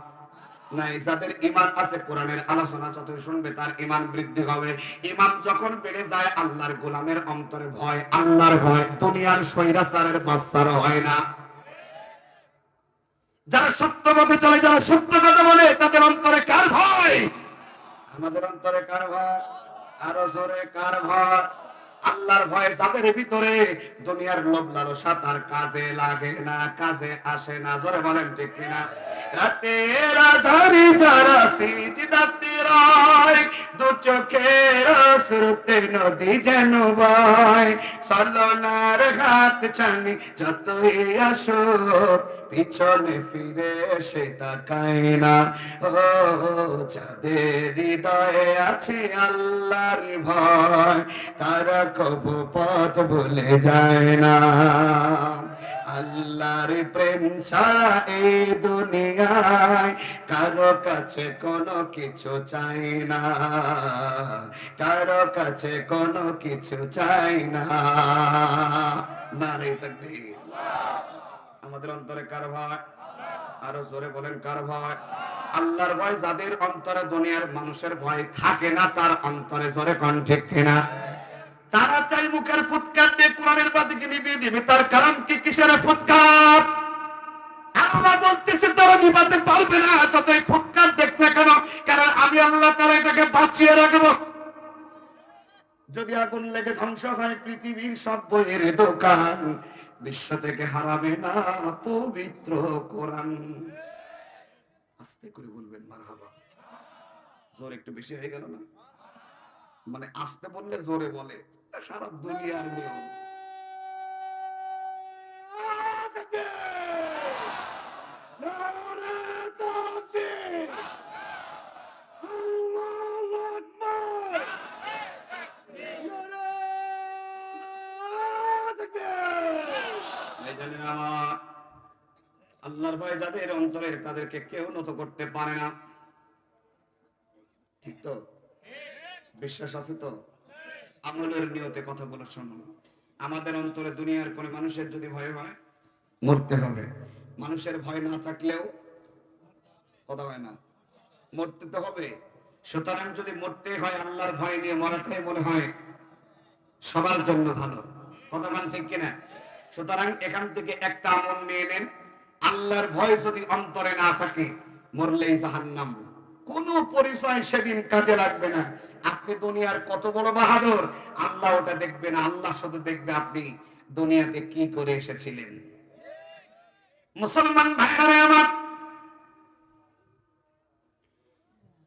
নাই। যাদের ইমান আছে কোরআনের আলোচনা যত শুনবে তার ইমান বৃদ্ধি হবে। ইমান যখন বেড়ে যায় আল্লাহর গোলামের অন্তরে ভয়, আল্লাহর ভয় দুনিয়ার স্বৈরাচারের বাচ্চার হয় না। যারা সত্য পথে চলে, যারা সত্য কথা বলে তাদের অন্তরে কার ভয়? আমাদের অন্তরে কার ভয়? আরো জোরে কার ভয়? আল্লাহর ভয় যাদের ভিতরে, দুনিয়ার লোভ লালসা তার কাজে লাগে না, কাজে আসে না। জোরে বলেন ঠিক কিনা? রাতের আধারে যারা সিজদাতে রয়, দু চোখের স্রোতে নদী যেন বয়। ছলনার হাত ছানি যতই আসুক, পিছনে ফিরে সে তাকায় না। ও যাদের হৃদয়ে আছে আল্লাহর ভয়, তারা কবু পথ ভুলে যায় না। আল্লাহর প্রেম ছাড়া এই দুনিয়ায় কারো কাছে কোনো কিছু চাই না, কারো কাছে কোনো কিছু চাই না। নারে তাকবীর। আমাদের অন্তরে কার ভয়? আরো জোরে বলেন, কার ভয়? আল্লাহর ভয় যাদের অন্তরে, দুনিয়ার মানুষের ভয় থাকে না তার অন্তরে। জোরে কোন ঠিক কিনা? তারা চাই মুখের ফুৎকার দিয়ে কোরআনের বাতিকে নিভিয়ে দিবে। তার কারণ কি? কিসের ফুৎকার? আল্লাহ বলতেছে তারা নিভাতে পারবে না যতই ফুৎকার দেখ না কেন, কারণ আমি আল্লাহ তাআলা এটাকে বাঁচিয়ে রাখবো। যদি আগুন লেগে ধ্বংস হয় পৃথিবীর সব বইয়ের দোকান, বিশ্ব থেকে হারাবে না পবিত্র কোরআন। আস্তে করে বলবেন মারহাবা। জোর একটু বেশি হয়ে গেল না? মানে আস্তে বললে জোরে বলে, সারা দুনিয়ার নিয়ম। আল্লাহর ভয় যাদের অন্তরে, তাদেরকে কেউ নত করতে পারে না। ঠিক তো? বিশ্বাস আছে তো? আমলের নিয়তে কথাগুলো শুনুন। আমাদের অন্তরে দুনিয়ার কোন মানুষের যদি ভয় হয়, মরতে হবে। মানুষের ভয় না থাকলেও কথা হয় না, মরতে তো হবে। সুতরাং যদি মরতে হয় আল্লাহর ভয় নিয়ে মরাটাই মনে হয় সবার জন্য ভালো। কথা বলেন ঠিক কিনা? সুতরাং এখান থেকে একটা আমল নিয়ে নেন। আল্লাহর ভয় যদি অন্তরে না থাকে, মরলেই জাহান্নাম। কোন পরিচয় সেদিন কাজে লাগবে না। আপনি দুনিয়ার কত বড় বাহাদুর, আল্লাহ ওটা দেখবে না। আল্লাহ শুধু দেখবে আপনি দুনিয়াতে কি করে এসেছিলেন। মুসলমান ভাইরা আমার,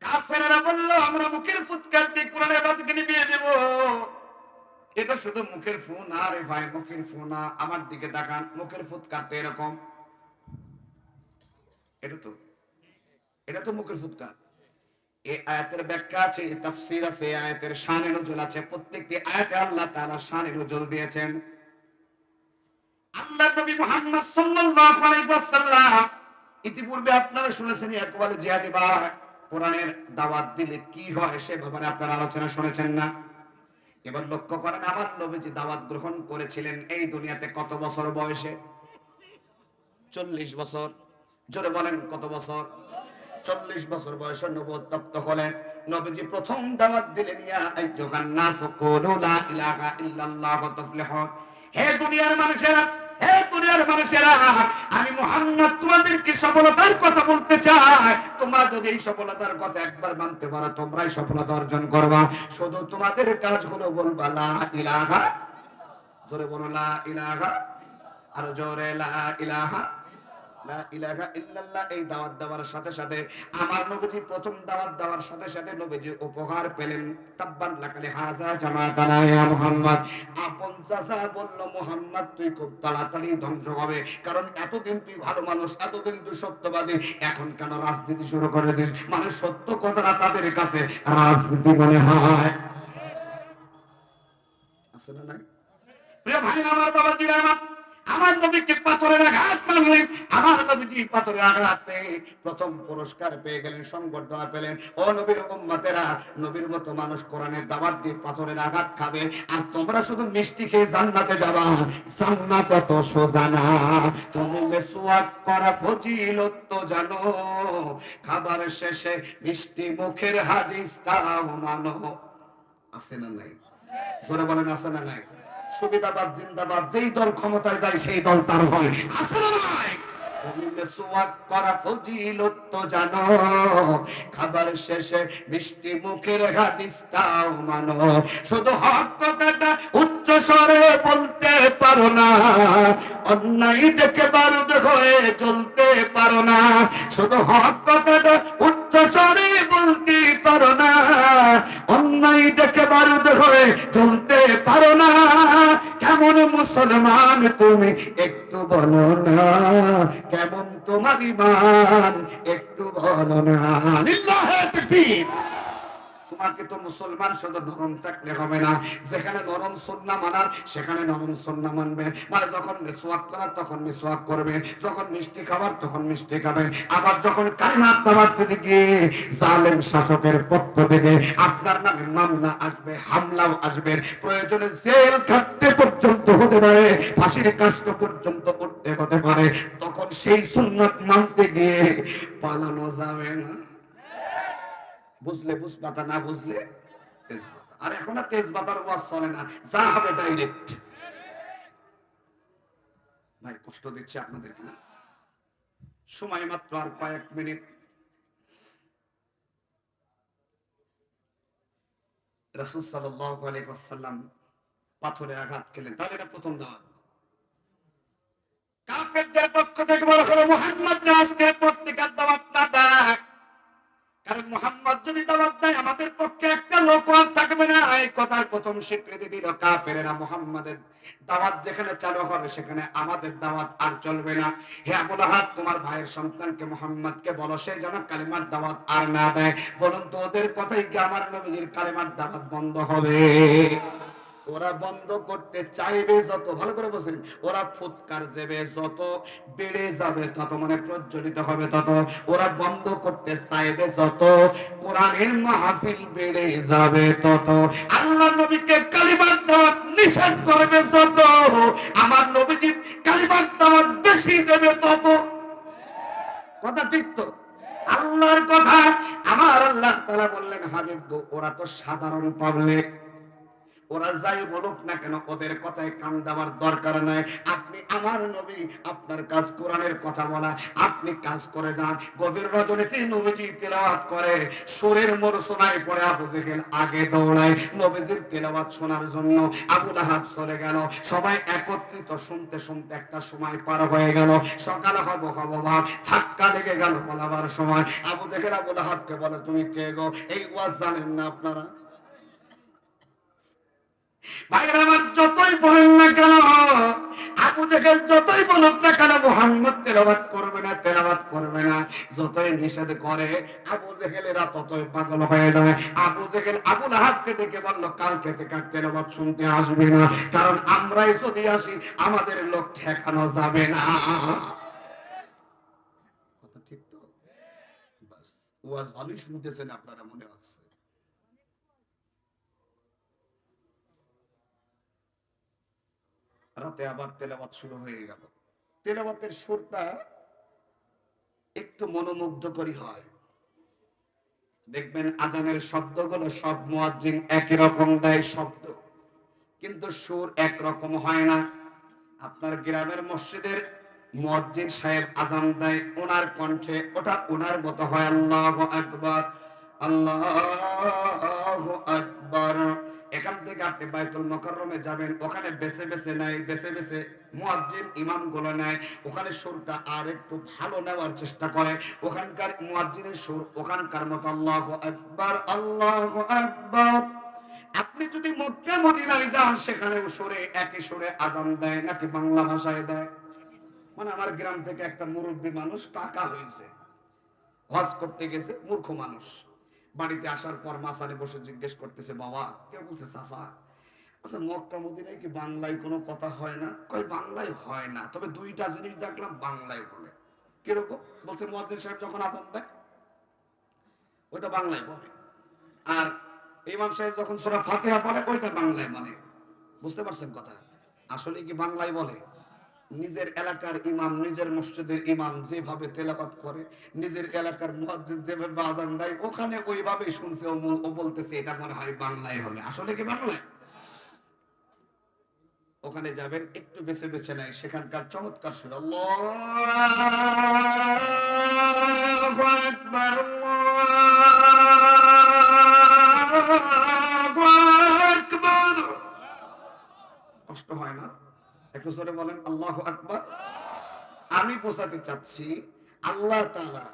কাফেররা বলল আমরা মুখের ফুৎকার দিয়ে কোরআনের বাতিকে নিভিয়ে দেব। এটা শুধু মুখের ফু না রে ভাই, মুখের ফু না। আমার দিকে তাকান, মুখের ফুৎকার তো এরকম। এটা তো মুখের ফুৎকার। এই আয়াতের ব্যাখ্যা আছে, তাফসীর আছে, আয়াতের শানে নুজুল আছে। প্রত্যেকটি আয়াতে আল্লাহ তাআলা শানে নুজুল দিয়েছেন। আল্লাহর নবী মুহাম্মদ সাল্লাল্লাহু আলাইহি ওয়াসাল্লাম ইতিপূর্বে আপনারা শুনেছেন ইকবাল জিহাদি বা কোরআনের দাওয়াত দিলে কি হয় সে ব্যাপারে আপনারা আলোচনা শুনেছেন না? এবার লক্ষ্য করেন, আমার নবীজি দাওয়াত গ্রহণ করেছিলেন এই দুনিয়াতে কত বছর বয়সে? 40 বছর। জোরে বলেন কত বছর? 40 বছর বয়সে নবুয়ত প্রাপ্ত হলেন। নবীজি প্রথম দাওয়াত দিলেন, ইয়া আইয়ুহান নাস কুলু লা ইলাহা ইল্লাল্লাহ তুফলিহুন। হে দুনিয়ার মানুষেরা, হে দুনিয়ার মানুষেরা, আমি মুহাম্মদ তোমাদেরকে সফলতার কথা বলতে চাই। তোমরা যদি এই সফলতার কথা একবার মানতে পারো, তোমরাই সফলতা অর্জন করবা। শুধু তোমাদের কাজ হলো বলবা লা ইলাহা। জোরে বলো লা ইলাহা। আর জোরে লা ইলাহা, লা ইলাহা ইল্লাল্লাহ। এই দাওয়াত দেওয়ার সাথে সাথে আমার নবীজি প্রথম দাওয়াত দেওয়ার সাথে সাথে নবীজি উপহার পেলেন। তাব্বান লাকালি হাযা জামাতানা ইয়া মুহাম্মদ। আপন চাচা বলল, মুহাম্মদ তুই খুব তাড়াতাড়ি ধ্বংস হবে, কারণ এতদিন তুই ভালো মানুষ, এতদিন তুই সত্যবাদী, এখন কেন রাজনীতি শুরু করেছিস? মানে সত্য কথাটা তাদের কাছে রাজনীতি মনে হয়। আছে না নাই? প্রিয় ভাই আমার, বাবা দিরা আমার নবীকে পাথরের আঘাত মারলেন। আমার নবীজি পাথরের আঘাত পেয়ে প্রথম পুরস্কার পেয়ে গেলেন, সংবর্ধনা পেলেন। ও নবীর উম্মতেরা, নবীর মতো মানুষ কোরআনের দাওয়াত দিয়ে পাথরের আঘাত খাবে, আর তোমরা শুধু মিষ্টি খেয়ে জান্নাতে যাবা। জান্নাত এত সোজা না। তুমি মেসওয়াক করা ফজিলত তো জানো, খাবার শেষে মিষ্টি মুখের হাদিসটাও মানো। আছে না নাই? জোরে বলেন আছে না নাই? সুবিধাবাদ জিন্দাবাদ, যেই দল ক্ষমতায় যায় সেই দল তার হয়। আছে না নাই? তুমি মেসওয়াক করা ফজিলত তো জানো, খাবার শেষে মিষ্টি মুখের হাদিসটাও মানো। শুধু হক কথাটা উচ্চ উচ্চ স্বরে বলতে পারো না, অন্যায় দেখে বারুদ হয়ে চলতে পারো না, শুধু হক কথাটা উচ্চ স্বরে বলতে পারো না, অন্যায় দেখে বারুদ হয়ে চলতে পারো না। কেমন মুসলমান তুমি একটু বলো না, কেমন তোমার ঈমান একটু বলো না। লিল্লাহে তাকবীর। তোমাকে তো মুসলমান শুধু নরম থাকলে হবে না, যেখানে নরম সুন্নাহ মানার সেখানে নরম সুন্নাহ মানবে, মানে যখন মিসওয়াক করার তখন মিসওয়াক করবে, যখন মিষ্টি খাবার তখন মিষ্টি খাবে, আবার যখন কালিমাত দাওয়াত দিতে গিয়ে জালেম শাসকের পক্ষ থেকে আপনার নামে মামলা আসবে, হামলাও আসবে, প্রয়োজনে জেল খাটতে পর্যন্ত হতে পারে, ফাঁসির কাষ্ঠ পর্যন্ত উঠতে হতে পারে, তখন সেই সুন্নাত মানতে গিয়ে পালানো যাবে না। বুঝলে বুঝপাতা, না বুঝলে তেজপাতা। আর এখন আর তেজপাতার ওয়াজ চলে না, যা হবে ডাইরেক্ট। ভাই কষ্ট দিচ্ছে আপনাদেরকে না? সময় মাত্র আর কয়েক মিনিট। রাসূল সাল্লাল্লাহু আলাইহি ওয়াসাল্লাম পাথরে আঘাত খেলেন, তাহলে এটা প্রথম দাওয়াত। কাফেরদের পক্ষ থেকে বলা হলো মুহাম্মদ আজকের পর থেকে দাওয়াত না দেয়, কারণ মুহাম্মদ যদি দাওয়াত দেয় আমাদের পক্ষে একটা লোক থাকবে না। এই কথার প্রথম স্বীকৃতি দিল কাফেরেরা, মুহাম্মাদের দাওয়াত যেখানে চালু হবে সেখানে আমাদের দাওয়াত আর চলবে না। হে আবু লাহাব, তোমার ভাইয়ের সন্তানকে মুহাম্মদকে বলো সে যেন কালিমার দাওয়াত আর না দেয়। বলুন তো ওদের কথাই কি আমার নবীর কালিমার দাওয়াত বন্ধ হবে? ওরা বন্ধ করতে চাইবে যত, ভালো করে বলছেন, ওরা ফুৎকার দেবে যত, বেড়ে যাবে তত, মানে প্রজ্বলিত হবে তত, ওরা বন্ধ করতে চাইবে যত, কোরআনের মাহফিল বেড়ে যাবে তত, আল্লাহ নবীকে কালিমার দাওয়াত নিষেধ করবে যত, আমার নবীজি কালিমার দাওয়াত বেশি দেবে তত। কথা ঠিক তো? আল্লাহর কথা। আমার আল্লাহ তাআলা বললেন হাবিব গো, ওরা তো সাধারণ পাবলিক, ওরা যাই বলুক না কেন ওদের কথায় কান দেওয়ার দরকার নাই। আপনি আমার নবী, আপনার কাজ কোরআনের কথা বলা, আপনি কাজ করে যান। গভীর রজনীতে নবীজি তেলাওয়াত করে, সুরের মরসনায় পড়ে আবু জেহেল আগে দৌড়ায় নবীজির তেলাওয়াত শোনার জন্য। আবু লাহাব চলে গেল, সবাই একত্রিত শুনতে শুনতে একটা সময় পার হয়ে গেল, সকাল হব ভাব, ধাক্কা লেগে গেল বলাবার সময়। আবু জেহেল আবু লাহাবকে বলে, তুমি কে গো? এই ওয়াজ জানেন না আপনারা? ভাইরা আমার, যতই বলেন না কেন, আবু জেহেল যতই বলুক না কেন মুহাম্মদ তেলাওয়াত করবে না, তেলাওয়াত করবে না, যতই নিষেধ করে আবু জেহেলেরা ততই পাগল হয়ে যায়। আবু জেহেল আবু লাহাবকে ডেকে বলল, কালকে থেকে আর তেলাওয়াত শুনতে আসবে না, কারণ আমরাই যদি আসি আমাদের লোক ঠেকানো যাবে না। কথা ঠিক তো? বাস, ওয়াজ ভালোই শুনতেছেন আপনারা মনে হচ্ছে। রাতে আবার তেলাওয়াত শুরু হয়ে গেল। তেলাওয়াতের সুরটা একটু মনোমুগ্ধকরী হয়। দেখবেন আজানের শব্দগুলো সব মুয়াজ্জিন একই রকম দেয় শব্দ, কিন্তু সুর একরকম হয় না। আপনার গ্রামের মসজিদের মুয়াজ্জিন সাহেব আজান দেয়, ওনার কণ্ঠে ওটা ওনার মতো হয়, আল্লাহু আকবার, আল্লাহু আকবার। এখান থেকে আপনি বাইতুল মুকাররমে যাবেন, ওখানে বেছে বেছে নেয়, বেছে বেছে মুয়াজ্জিন ইমাম গুলো নেয়, ওখানে সুরটা আর একটু ভালো নেওয়ার চেষ্টা করে। ওখানকার মুয়াজ্জিনের সুর ওখানকার মতো, আল্লাহু আকবার, আল্লাহু আকবার। আপনি যদি মক্কা মদিনায় যান, সেখানে সুরে একই সুরে আজান দেয় নাকি বাংলা ভাষায় দেয়? মানে আমার গ্রাম থেকে একটা মুরব্বী মানুষ টাকা হয়েছে, হজ করতে গেছে, মূর্খ মানুষ, বাড়িতে আসার পর মাসারে বসে জিজ্ঞেস করতেছে, বাবা, কেউ বলছে চাচা, আচ্ছা মক্কা মদিনায় কি বাংলায় কোনো কথা হয় না? কই বাংলায় হয় না, তবে দুইটা জিনিস দেখলাম বাংলায় বলে। কিরকম? বলছে মুয়াজ্জিন সাহেব যখন আজান দেয় ওইটা বাংলায় বলে, আর ইমাম সাহেব যখন সূরা ফাতিহা পড়ে ওইটা বাংলায় মানে। বুঝতে পারছেন কথা? আসলে কি বাংলায় বলে? নিজের এলাকার ইমাম, নিজের মসজিদের ইমাম যেভাবে তেলাওয়াত করে, নিজের এলাকার মুয়াজ্জিন যেভাবে আযান দেয়, ওখানে ওইভাবেই শুনছে, ও বলতেছে এটা মনে হয় বাংলায় হবে। আসলে কি বাংলায়? ওখানে যাবেন, একটু বেছে বেছে নেয়, সেখানকার চমৎকার সুর, আল্লাহু আকবার, আল্লাহু আকবার। কষ্ট হয় না? একটু জোরে বলেন আল্লাহু আকবার। আমি বোঝাতে চাচ্ছি আল্লাহ তাআলা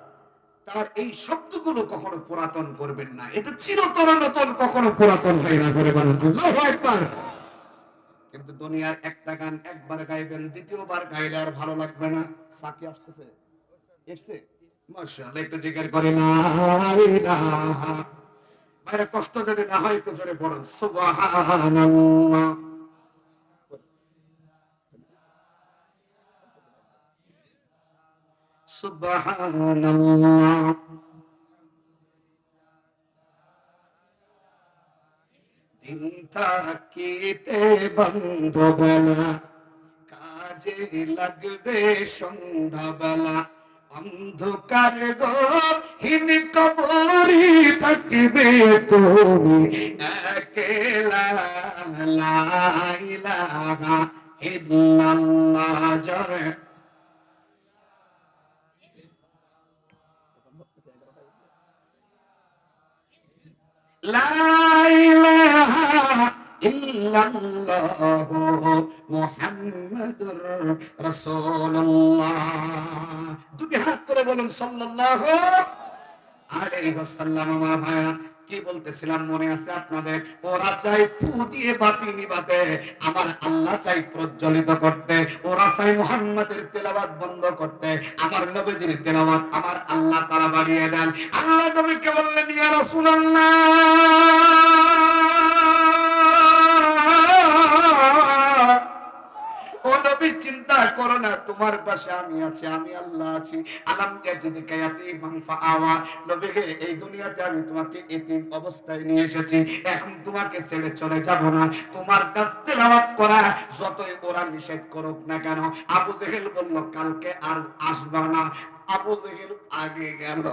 তার এই শব্দগুলো কখনো পুরাতন করবেন না, এটা চিরতর নতুন, কখনো পুরাতন হয় না। জোরে বলেন আল্লাহু আকবার। কিন্তু দুনিয়ার একটা গান একবার গাইবেন, দ্বিতীয়বার গাইলে আর ভালো লাগবে না। সাকি আসতেছে, এসছে, মাশাআল্লাহ, একটু জিকির করে লা ইলাহা। বাইরে কষ্ট যদি না হয় একটু জোরে পড়ুন সুবহানাল্লাহ। সুবহানাল্লাহ। দিন থাকিতে বন্ধবেলা, কাজে লাগবে সন্ধ্যাবেলা, অন্ধকার গহীন কবরে থাকবে তুমি একলা, লা ইলাহা ইল্লাল্লাহ। জোরে লা ইলাহা ইল্লাল্লাহু মুহাম্মাদুর রাসূলুল্লাহ। দুটি হাত তুলে বলুন সাল্লাল্লাহু আলাইহি ওয়াসাল্লাম। আমার ভাইরা, কি বলতেছিলাম মনে আছে আপনাদের? ওরা চাই ফু দিয়ে বাতি নিবাতে, আমার আল্লাহ চাই প্রজ্বলিত করতে। ওরা চাই মুহাম্মাদের তেলাওয়াত বন্ধ করতে, আমার নবীর তেলাওয়াত আমার আল্লাহ তাআলা বাড়িয়ে দেন। আল্লাহ নবীকে বললেন, ইয়া রাসূলুল্লাহ, ও নবী, চিন্তা করো না, তোমার পাশে আমি আছি, আমি আল্লাহ আছি। আলাম ইয়াজিদিকা ইয়াতীমান ফাআওয়া। নবী হে, এই দুনিয়াতে আমি তোমাকে এতিম অবস্থায় নিয়ে এসেছি, এখন তোমাকে ছেড়ে চলে যাব না। তোমার কাছ তেলাওয়াত করা যতই ওরা নিষেধ করুক না কেন। আবু জেহেল বলল, কালকে আর আসবা না। আবু জেহেল আগে গেল।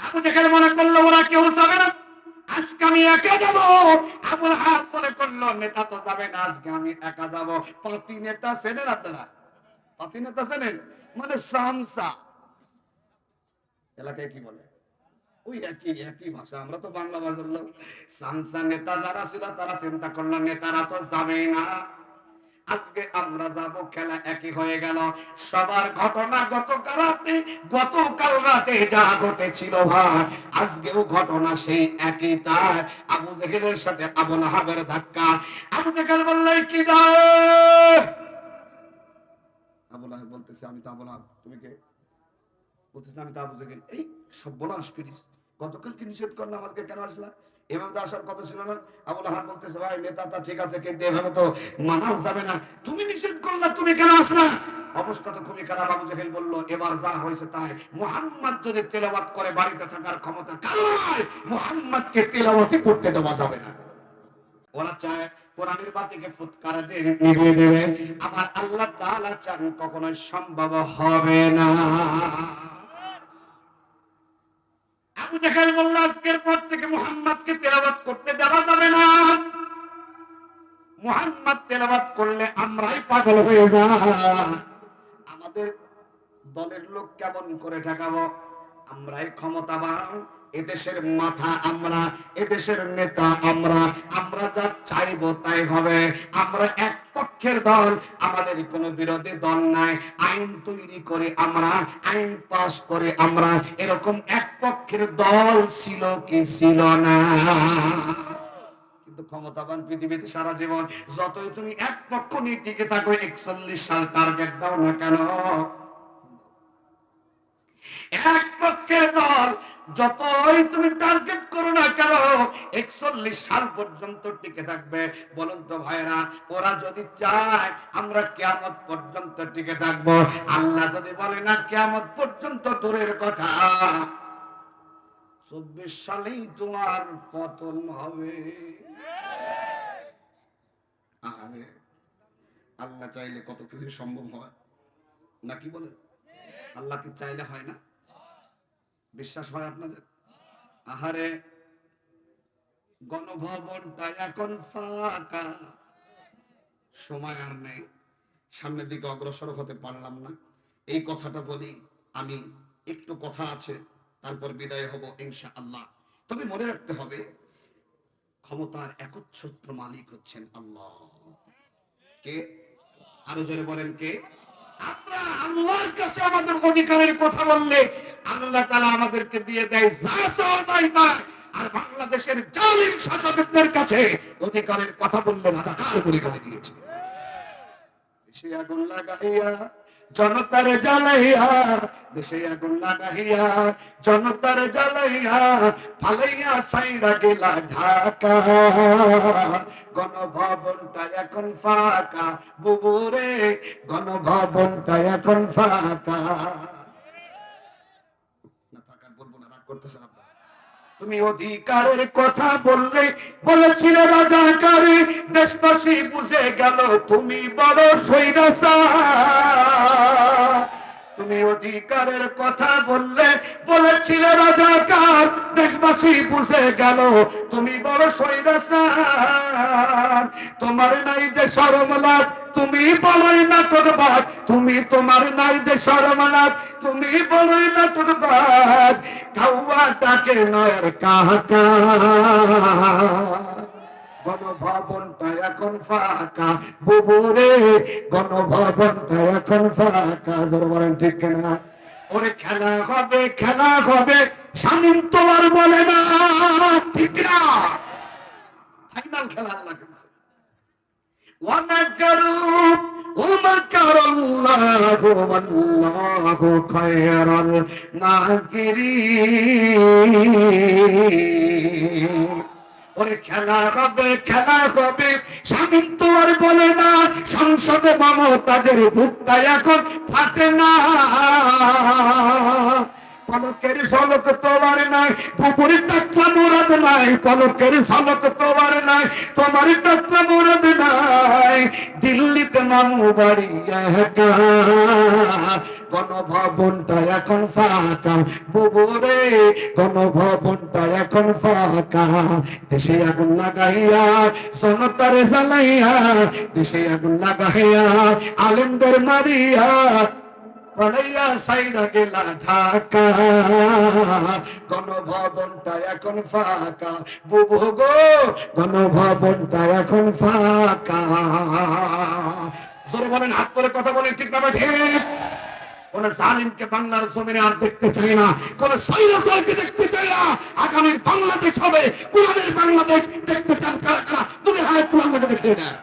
আবু জেহেল মনে করলো ওরা কেউ যাবে না, আজকে আমি একা যাব। আবুল হাত মনে করলো নেতা তো যাবে না, আজকে আমি একা যাব। পাতি নেতা চেনেন আপনারা? পাতি নেতা চেনেন? মানে সামসা এলাকায় কি বলে, ওই একই একই ভাষা, আমরা তো বাংলা ভাষার লোক। সামসা নেতা যারা ছিল তারা চিন্তা করলো নেতারা তো যাবেই না, আজকে আমরা যাব। খেলা একই হয়ে গেল। সবার ঘটনা গতকাল রাতে যা ঘটেছিল ভাই, আজকেও ঘটনা সেই একই। তার আবু জেহেলের সাথে আবু লাহাবের ধাক্কা। আবু জেহেল বলল, কি রে? আবু লাহাব বলতেছে, আমি তো আবু লাহাব। তুমি কে? বলতেছে, আমি তো আবু জেহেল। এই সর্বনাশ করিস, গতকালকে নিষেধ করলাম, আজকে কেন আসলা? এভাবে তো আসার কথা ছিল না। আবু লাহাব বলতেছে, ভাই নেতাটা ঠিক আছে, কিন্তু এভাবে তো মানাও যাবে না। তুমি নিষেধ করলা, তুমি কেন আসলা? অবস্থা তো খুবই খারাপ। আবু জেহেল বলল, এবার যা হয়েছে তাই, মুহাম্মদ যদি তেলাওয়াত করে বাড়িতে থাকার ক্ষমতা কার, মুহাম্মদকে তেলাওয়াতই করতে দেওয়া যাবে না। ওরা চায় কোরআনের বাতিকে ফুৎকারে দিয়ে নিভিয়ে দেবে, আমার আল্লাহ তাআলা চান কখনোই সম্ভব হবে না। আবু জেহেল বলল, আজকের পর থেকে মুহাম্মদকে তেলাওয়াত করতে দেওয়া যাবে না। মুহাম্মদ তেলাওয়াত করলে আমরাই পাগল হয়ে যাব। আমাদের দলের লোক কেমন করে ঠেকাবো? আমরাই ক্ষমতাবান, এদেশের মাথা আমরা, এদেশের নেতা আমরা, আমরা যা চাইবো তাই হবে। আমরা এক পক্ষের দল, আমাদের কোনো বিরোধী দল নাই। আইন তৈরি করে আমরা, আইন পাস করে আমরা, এরকম এক পক্ষের দল ছিল কি ছিল না? কিন্তু ক্ষমতাবান পৃথিবীতে সারা জীবন যতই তুমি এক পক্ষ নিয়ে টিকে থাকো, 41 সাল টার্গেট দাও না কেন, এক পক্ষের দল যতই তুমি টার্গেট করো না কেন, 41 সাল পর্যন্ত টিকে থাকবে। বলুন তো ভাইরা, ওরা যদি চায় আমরা কিয়ামত পর্যন্ত টিকে থাকবো, আল্লাহ যদি বলে না কিয়ামত পর্যন্ত, দূরের কথা 24 সালেই তোমার পতন হবে। আরে আল্লাহ চাইলে কত কিছু সম্ভব হয়, নাকি বলেন? আল্লাহ কি চাইলে হয় না? বিশ্বাস হয় আপনাদের? আহারে, গণভবনটা এখন ফাঁকা, সময় আর নেই, সামনের দিকে অগ্রসর হতে পারলাম না। এই কথাটা বলি, আমি একটু কথা আছে, তারপর বিদায় হব ইনশাআল্লাহ। তবে মনে রাখতে হবে, ক্ষমতার একচ্ছত্র মালিক হচ্ছেন আল্লাহ। কে? আরো জোরে বলেন কে? আমরা আল্লাহর কাছে আমাদের অধিকারের কথা বললে আল্লাহ তাআলা আমাদেরকে দিয়ে দেয় যা চাওয়া তাই তাই। আর বাংলাদেশের জালিম শাসকদের কাছে অধিকারের কথা বললে রাজাকার বলে গালি দিয়েছে। দেশে আগুন লাগাইয়া জনতার জ্বালাইয়া, দেশে আগুন লাগাইয়া জনতার জ্বালাইয়া, ফালাইয়া সাইরা গেলা ঢাকা, গণভবনটা এখন ফাঁকা বুবুরে, গণভবনটা এখন ফাঁকা। না থাকা বলবো না, রাগ করতেছেন আপনারা? তুমি অধিকারের কথা বললে বলেছিলে রাজাকারে, দেশবাসী বুঝে গেল তুমি বড় স্বৈরাচার। তুমি অধিকারের কথা বললে বলেছিলে রাজাকার, দেশবাসী বুঝে গেল তুমি বড় স্বৈরাচার। তোমার নাই যে শরম লাজ, তুমি বলোই না তোরবাজ, তুমি তোমার নাই যে শরম লাজ, তুমি বলোই না তোরবাজ। কাউয়া ডাকে নয়ের কাকা, গণভবনটা এখন ফাঁকা বুবুরে, গণভবনটা এখন ফাঁকা। জোরে বলেন ঠিক কিনা? ওরে খেলা হবে, খেলা হবে, শামীম তো আর বলে না, ঠিক না? ফাইনাল খেলা আল্লাহ খেলছে। ومكروا ومكر الله والله خير الماكرين। ওরে খেলা হবে, খেলা হবে, শামীম তো আর বলে না, সংসদে মমতাজের ভুট্টা এখন ফাটে না। পলকের ঝলক তোমার নাই, পুকুরে টাকলা মুরাদ নাই, পলকের ঝলক তোমার নাই, তোমার টাকলা মুরাদ নাই। দিল্লিতে মামু বাড়ি একা, গণভবনটা এখন ফাঁকা বুবুরে, গণভবনটা এখন ফাঁকা। দেশে আগুন লাগাইয়া জনতার জ্বালাইয়া, দেশে আগুন লাগাইয়া আলেমদের মারিয়া, পালাইয়া সাইরা গেলা ঢাকা, গণভবনটা এখন ফাঁকা বুবু গো, গণভবনটা এখন ফাঁকা। জোরে বলেন, হাত করে কথা বলেন, ঠিক না ঠিক? কোন জালিমকে বাংলার জমিনে আর দেখতে চাই না, কোন স্বৈরাচারকে দেখতে চাই না। আগামীর বাংলাদেশ হবে কোরআনের বাংলাদেশ। দেখতে চান কারা কারা? তুমি হাত তুলে আমাকে দেখিয়ে দেন।